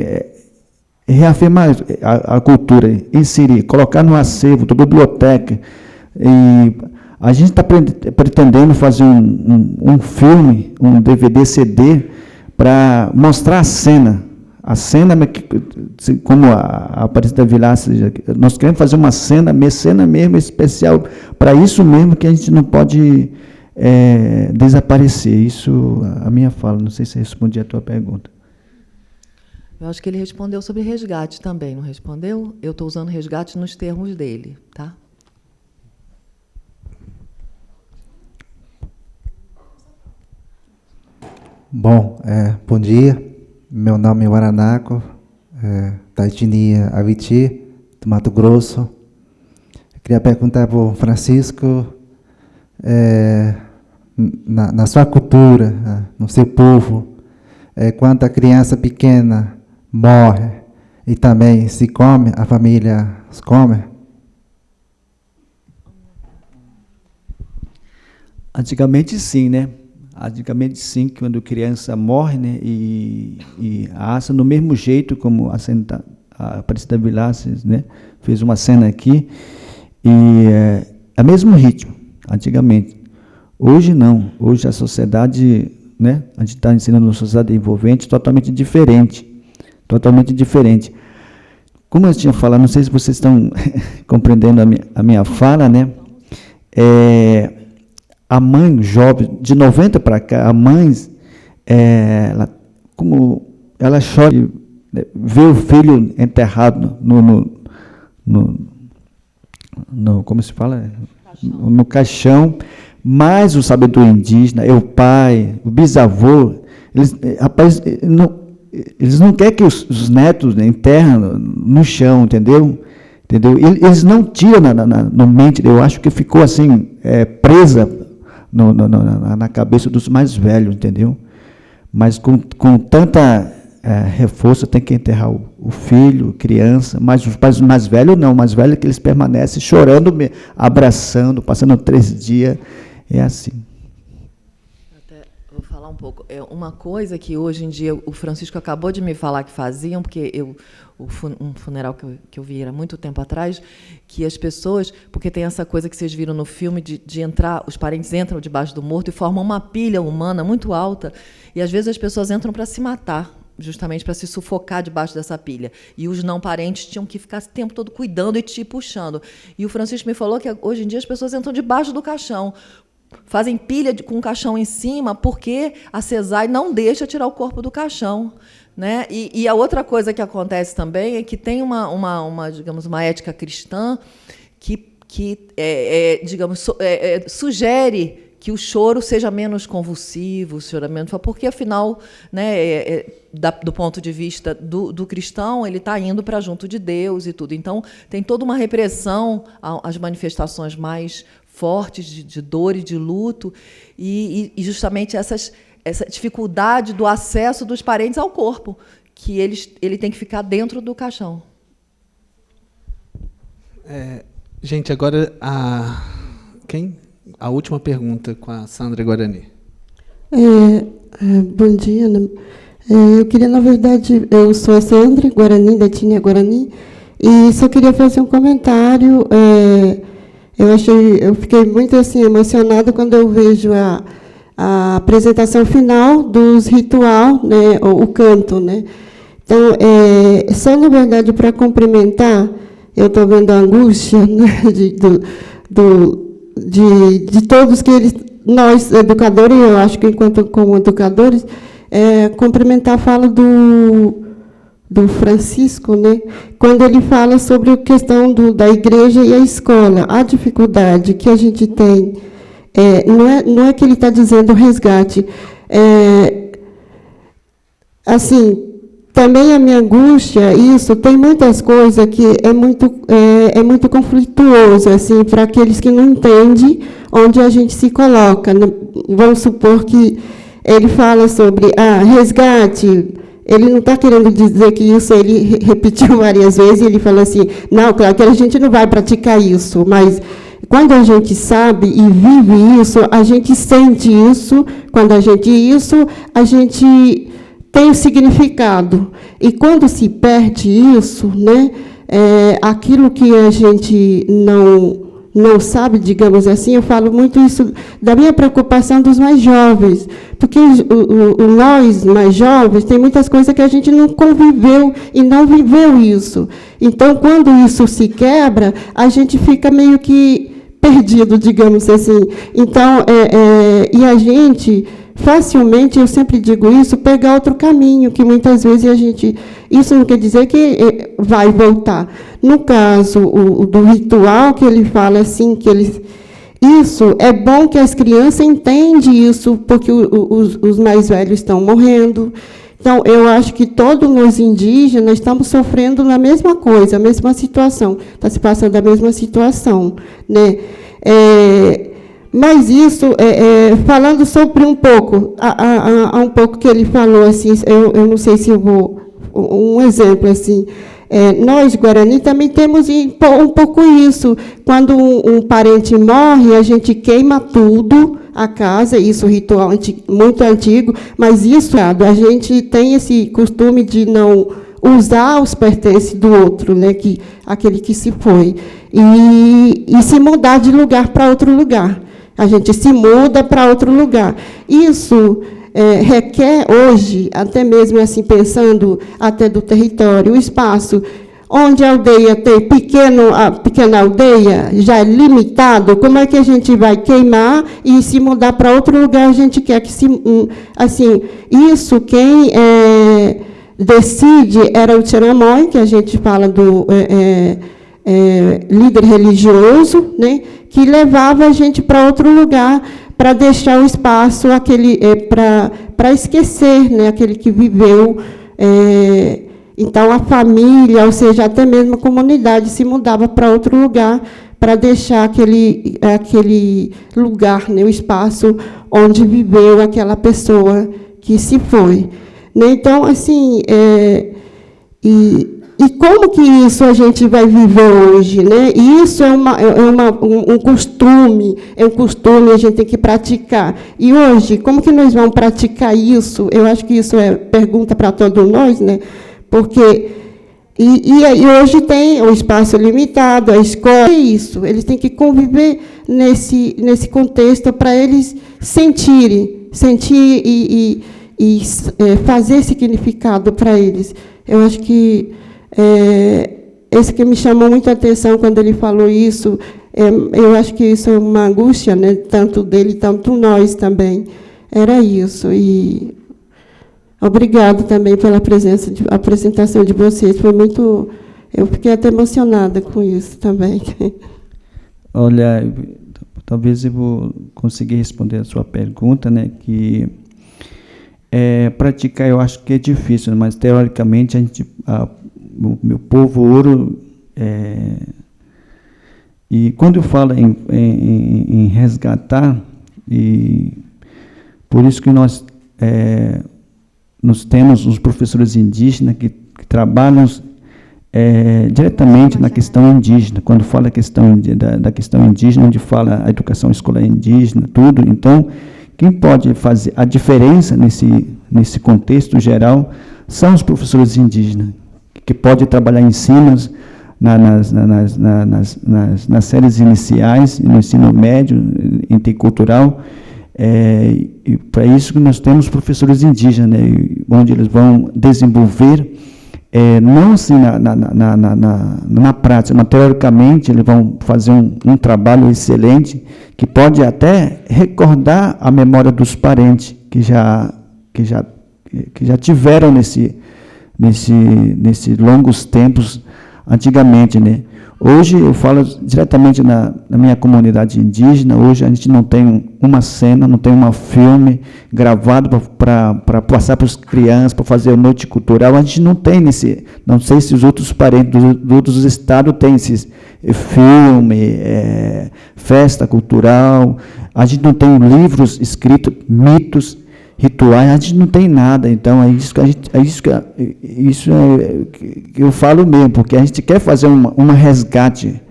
reafirmar a cultura, inserir, colocar no acervo da biblioteca, E a gente está pretendendo fazer um filme, um DVD, CD, para mostrar a cena, como a Aparecida Vilaça, nós queremos fazer uma cena mesmo especial, para isso mesmo que a gente não pode desaparecer. Isso a minha fala, não sei se respondi a tua pergunta. Eu acho que ele respondeu sobre resgate também, não respondeu? Eu estou usando resgate nos termos dele, tá? Bom, bom dia. Meu nome é Waranaco, da etnia Aviti, do Mato Grosso. Eu queria perguntar para o Francisco, na sua cultura, no seu povo, quando a criança pequena morre e também se come, a família se come? Antigamente sim, né? Antigamente sim, quando a criança morre, né, e assa no mesmo jeito como a Aparecida Vilaças, né, fez uma cena aqui, e é o mesmo ritmo, antigamente. Hoje não, hoje a sociedade, né, a gente está ensinando uma sociedade envolvente totalmente diferente, Como eu tinha falado, não sei se vocês estão compreendendo a minha fala, né, a mãe jovem, de 90 para cá, a mãe, ela chora, vê o filho enterrado como se fala? No caixão, mas o sabedor indígena, o pai, o bisavô, eles não querem que os netos, né, enterram no chão, entendeu? Eles não tiram na mente, eu acho que ficou assim, presa na cabeça dos mais velhos, entendeu? Mas com tanta reforço, tem que enterrar o filho, criança, mas os pais mais velhos não, mais velhos que eles permanecem chorando, abraçando, passando 3 dias, é assim. Vou falar um pouco. Uma coisa que hoje em dia o Francisco acabou de me falar que faziam, porque um funeral que eu vi há muito tempo atrás, que as pessoas, porque tem essa coisa que vocês viram no filme de entrar, os parentes entram debaixo do morto e formam uma pilha humana muito alta, e às vezes as pessoas entram para se matar, justamente para se sufocar debaixo dessa pilha. E os não parentes tinham que ficar o tempo todo cuidando e te puxando. E o Francisco me falou que hoje em dia as pessoas entram debaixo do caixão, fazem pilha com o caixão em cima, porque a CESAI não deixa tirar o corpo do caixão. Né? E a outra coisa que acontece também é que tem digamos, uma ética cristã que digamos, sugere que o choro seja menos convulsivo, porque, afinal, né, do ponto de vista do cristão, ele está indo para junto de Deus e tudo. Então, tem toda uma repressão às manifestações mais fortes de dor e de luto, e justamente essa dificuldade do acesso dos parentes ao corpo, que ele tem que ficar dentro do caixão. Gente, agora a última pergunta com a Sandra Guarani. Bom dia. Eu queria, na verdade, eu sou a Sandra Guarani, da etnia Guarani, e só queria fazer um comentário. Eu fiquei muito assim, emocionada quando eu vejo a apresentação final dos ritual, né, o canto, né? Então, só, na verdade, para complementar, eu estou vendo a angústia, né, de todos nós, educadores, eu acho que, como educadores, complementar a fala do Francisco, né, quando ele fala sobre a questão da igreja e a escola, a dificuldade que a gente tem. Não é que ele está dizendo resgate. Assim, também a minha angústia, isso, tem muitas coisas que é muito conflituoso, assim, para aqueles que não entendem onde a gente se coloca. Vamos supor que ele fala sobre resgate. Ele não está querendo dizer que isso, ele repetiu várias vezes, e ele fala assim, não, claro que a gente não vai praticar isso, mas quando a gente sabe e vive isso, a gente sente isso, quando a gente tem um significado. E quando se perde isso, né, aquilo que a gente não sabe, digamos assim, eu falo muito isso da minha preocupação dos mais jovens, porque nós, mais jovens, tem muitas coisas que a gente não conviveu e não viveu isso. Então, quando isso se quebra, a gente fica meio que perdido, digamos assim. Então, e a gente, facilmente, eu sempre digo isso, pegar outro caminho, que muitas vezes a gente... Isso não quer dizer que vai voltar. No caso do ritual, que ele fala assim, que ele... Isso, é bom que as crianças entendam isso, porque os mais velhos estão morrendo. Então, eu acho que todos nós indígenas estamos sofrendo na mesma coisa, a mesma situação. Está se passando a mesma situação, né? Mas isso, falando sobre um pouco, há um pouco que ele falou, assim, eu não sei se eu vou... Um exemplo, assim, nós, Guarani, também temos um pouco isso. Quando um parente morre, a gente queima tudo, a casa, isso é um ritual muito antigo, mas isso, a gente tem esse costume de não usar os pertences do outro, né, aquele que se foi, e se mudar de lugar para outro lugar. A gente se muda para outro lugar. Isso... requer hoje, até mesmo assim, pensando até do território, o espaço onde a aldeia tem a pequena aldeia já é limitado, como é que a gente vai queimar e se mudar para outro lugar? A gente quer que assim, isso quem decide era o Tiramói, que a gente fala do líder religioso, né, que levava a gente para outro lugar, para deixar o espaço para esquecer, né, aquele que viveu. Então, a família, ou seja, até mesmo a comunidade, se mudava para outro lugar para deixar aquele lugar, né, o espaço onde viveu aquela pessoa que se foi. Né? Então, assim, e como que isso a gente vai viver hoje? Né? E isso um costume, a gente tem que praticar. E hoje, como que nós vamos praticar isso? Eu acho que isso é pergunta para todos nós, né? Porque e hoje tem um espaço limitado, a escola, é isso. Eles têm que conviver nesse contexto para eles sentir e fazer significado para eles. Eu acho que esse que me chamou muito a atenção quando ele falou isso, eu acho que isso é uma angústia, né, tanto dele, tanto nós também. Era isso. E obrigado também pela apresentação de vocês. Foi muito... Eu fiquei até emocionada com isso também. Olha, talvez eu vou conseguir responder a sua pergunta, né, que praticar eu acho que é difícil, mas teoricamente o meu povo ouro, e quando eu falo em resgatar, e por isso que nós temos os professores indígenas que trabalham diretamente na questão indígena. Quando fala da questão indígena, onde fala a educação escolar indígena, tudo, então, quem pode fazer a diferença nesse contexto geral são os professores indígenas, que podem trabalhar ensinos nas séries iniciais, no ensino médio, intercultural, e para isso que nós temos professores indígenas, né, onde eles vão desenvolver, não assim na prática, mas teoricamente eles vão fazer um trabalho excelente, que pode até recordar a memória dos parentes que já tiveram nesses longos tempos antigamente, né? Hoje, eu falo diretamente na minha comunidade indígena, hoje a gente não tem uma cena, não tem um filme gravado para passar para as crianças, para fazer a noite cultural, a gente não tem não sei se os outros parentes dos outros estados têm esse filme, festa cultural, a gente não tem livros escritos, mitos, rituais, a gente não tem nada. Então isso que eu falo mesmo, porque a gente quer fazer uma resgate.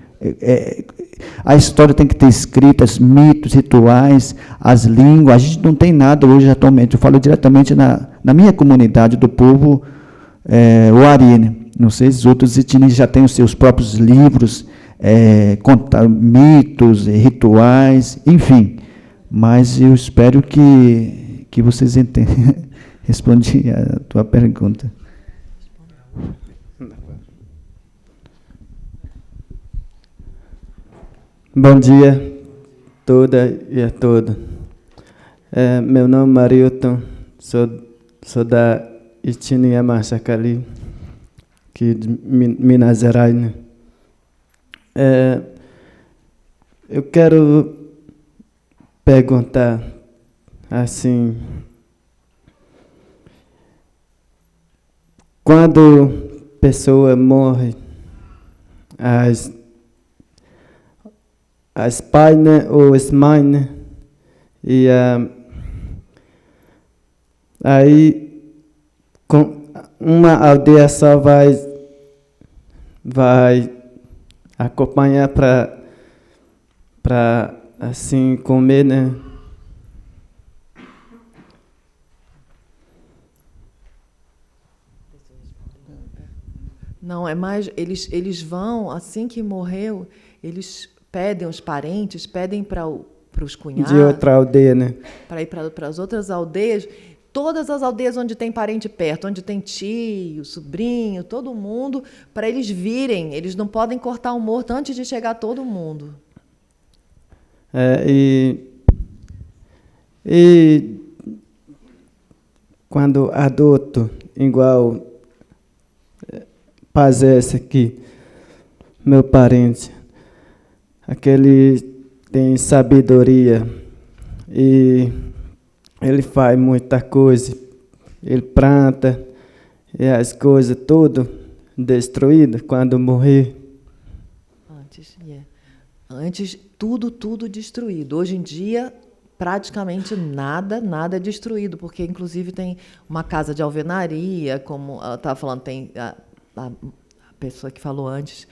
A história tem que ter escritas, mitos, rituais, as línguas. A gente não tem nada hoje atualmente. Eu falo diretamente na minha comunidade do povo Wari, né? Não sei se os outros etnias já têm os seus próprios livros, contar mitos, rituais, enfim. Mas eu espero que vocês entendam. Respondi a tua pergunta. Bom dia toda e a todos. Meu nome é Marilton, sou da etnia Machacali, aqui de Minas Gerais. Né? Eu quero perguntar assim, quando pessoa morre, as pais, né, ou as mães, né, e aí uma aldeia só vai acompanhar para assim comer, né? Não, é mais, eles vão, assim que morreu, eles pedem, os parentes pedem para os cunhados... De outra aldeia, né? Para ir para as outras aldeias, todas as aldeias onde tem parente perto, onde tem tio, sobrinho, todo mundo, para eles virem, eles não podem cortar o morto antes de chegar todo mundo. E quando adulto, igual Pazés aqui, meu parente, aquele tem sabedoria e ele faz muita coisa, ele planta e as coisas tudo destruídas quando morrer. Antes tudo destruído. Hoje em dia praticamente nada destruído, porque inclusive tem uma casa de alvenaria, como ela estava falando, tem a pessoa que falou antes,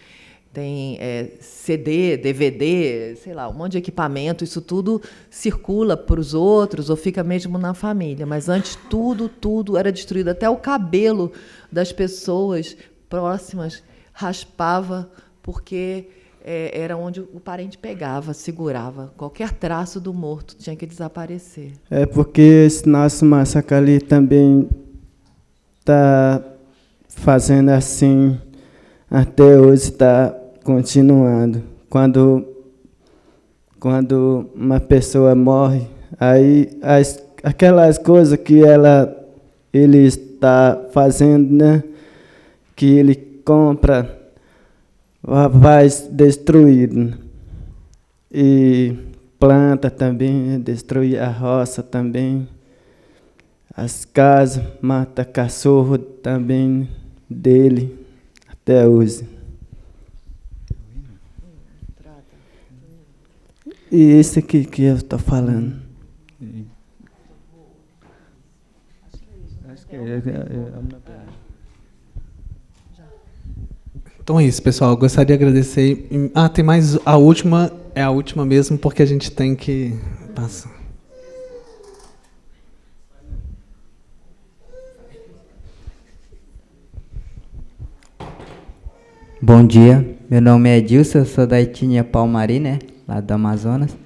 tem CD, DVD, sei lá, um monte de equipamento, isso tudo circula para os outros ou fica mesmo na família. Mas antes tudo era destruído, até o cabelo das pessoas próximas raspava, porque era onde o parente pegava, segurava. Qualquer traço do morto tinha que desaparecer. É porque esse nosso Machacali também está fazendo assim, até hoje está continuando. Quando uma pessoa morre, aí aquelas coisas que ele está fazendo, né, que ele compra, vai destruído. E planta também, destruir a roça também. As casas, mata cachorro também dele, até hoje. E esse aqui que eu estou falando. Acho que Então é isso, pessoal. Eu gostaria de agradecer. Tem mais a última. É a última mesmo, porque a gente tem que passar. Bom dia, meu nome é Edilson, eu sou da etnia Palmari, né, lá do Amazonas.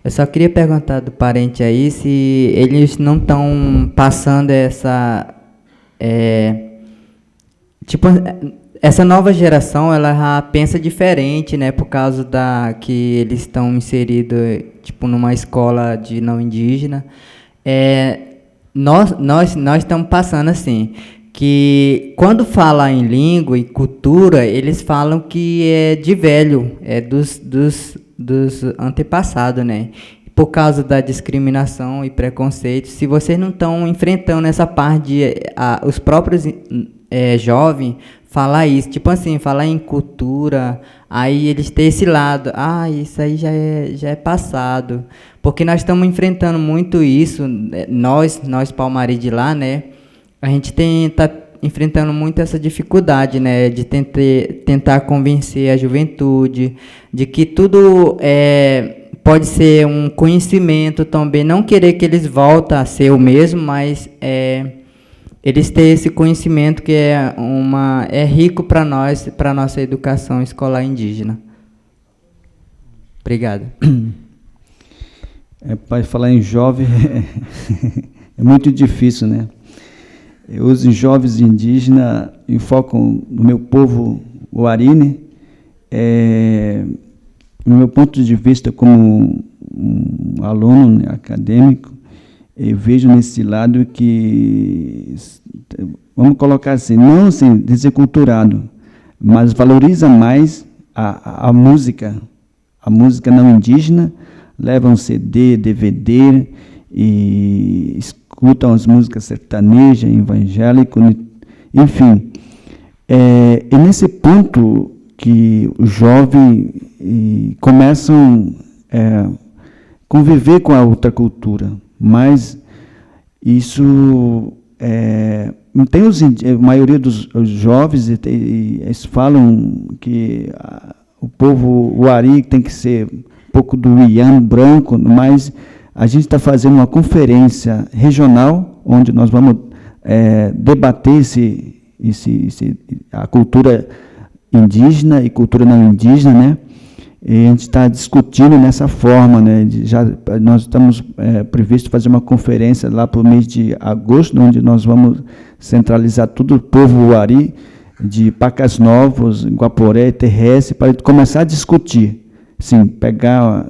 Eu só queria perguntar do parente aí se eles não estão passando essa... essa nova geração, ela já pensa diferente, né, por causa que eles estão inseridos, tipo, numa escola de não indígena. Nós estamos passando assim, que quando fala em língua e cultura, eles falam que é de velho, é dos antepassados, né? Por causa da discriminação e preconceito, se vocês não estão enfrentando essa parte de os próprios jovens falar isso, tipo assim, falar em cultura, aí eles têm esse lado, isso aí já é passado, porque nós estamos enfrentando muito isso, nós Palmari de lá, né? A gente está enfrentando muito essa dificuldade, né, de tentar convencer a juventude de que tudo pode ser um conhecimento também, não querer que eles voltem a ser o mesmo, mas eles têm esse conhecimento que é rico para nós, para a nossa educação escolar indígena. Obrigado. Para falar em jovem é muito difícil, né? Os jovens indígenas enfocam no meu povo, o Ari, no meu ponto de vista como um aluno, né, acadêmico, eu vejo nesse lado que, vamos colocar assim, não assim, desenculturado, mas valoriza mais a música não indígena, levam CD, DVD e escutam as músicas sertanejas, evangélicas, enfim. É nesse ponto que os jovens começam a conviver com a outra cultura, mas isso não tem a maioria dos jovens eles falam que o povo Wari tem que ser um pouco do ian branco, mas a gente está fazendo uma conferência regional onde nós vamos debater a cultura indígena e cultura não indígena, né? E a gente está discutindo nessa forma, né? Nós estamos previsto fazer uma conferência lá para o mês de agosto, onde nós vamos centralizar todo o povo Wari, de Pacas Novos, Guaporé, Terrestre, para começar a discutir. Sim, pegar,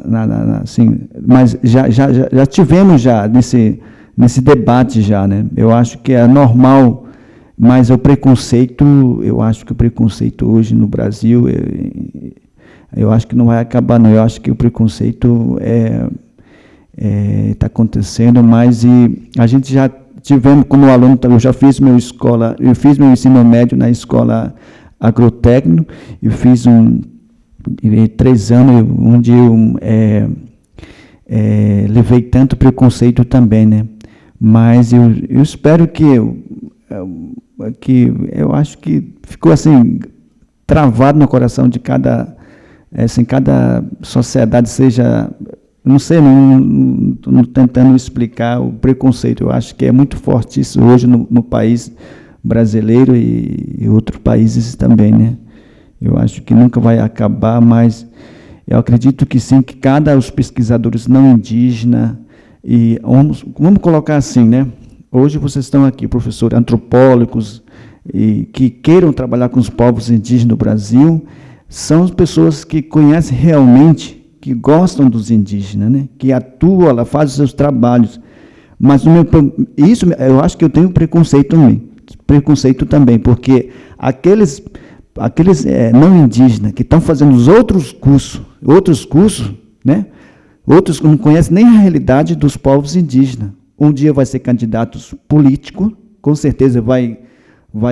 assim, mas já tivemos nesse debate já, né? Eu acho que é normal, mas o preconceito, eu acho que o preconceito hoje no Brasil, eu acho que não vai acabar, não. Eu acho que o preconceito está acontecendo, mas a gente já tivemos, como aluno, eu já fiz eu fiz meu ensino médio na escola agrotécnico, eu fiz 3 anos, onde eu levei tanto preconceito também, né? Mas eu espero que eu acho que ficou assim travado no coração de cada sociedade, seja, não sei, não tentando explicar o preconceito. Eu acho que é muito forte isso hoje no país brasileiro e outros países também, né? Eu acho que nunca vai acabar, mas eu acredito que sim, que os pesquisadores não indígenas, e vamos colocar assim, né? Hoje vocês estão aqui, professores antropólogos, e que queiram trabalhar com os povos indígenas do Brasil, são as pessoas que conhecem realmente, que gostam dos indígenas, né? Que atuam, ela faz os seus trabalhos. Mas isso, eu acho que eu tenho preconceito também, porque aqueles não indígenas que estão fazendo os outros cursos, né? Outros que não conhecem nem a realidade dos povos indígenas. Um dia vai ser candidato político, com certeza vai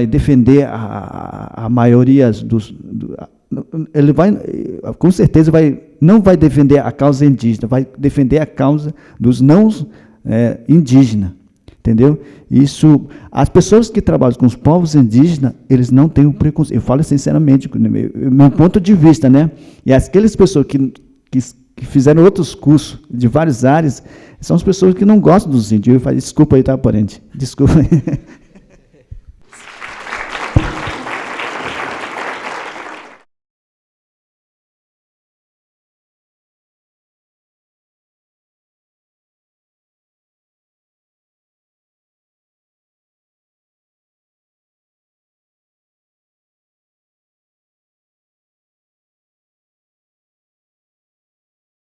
defender a maioria ele com certeza não vai defender a causa indígena, vai defender a causa dos não indígenas, entendeu? Isso, as pessoas que trabalham com os povos indígenas, eles não têm um preconceito. Eu falo sinceramente, meu ponto de vista, né? E aquelas pessoas que fizeram outros cursos de várias áreas, são as pessoas que não gostam dos índios. Eu falo, desculpa aí, tá, parente? Desculpa aí.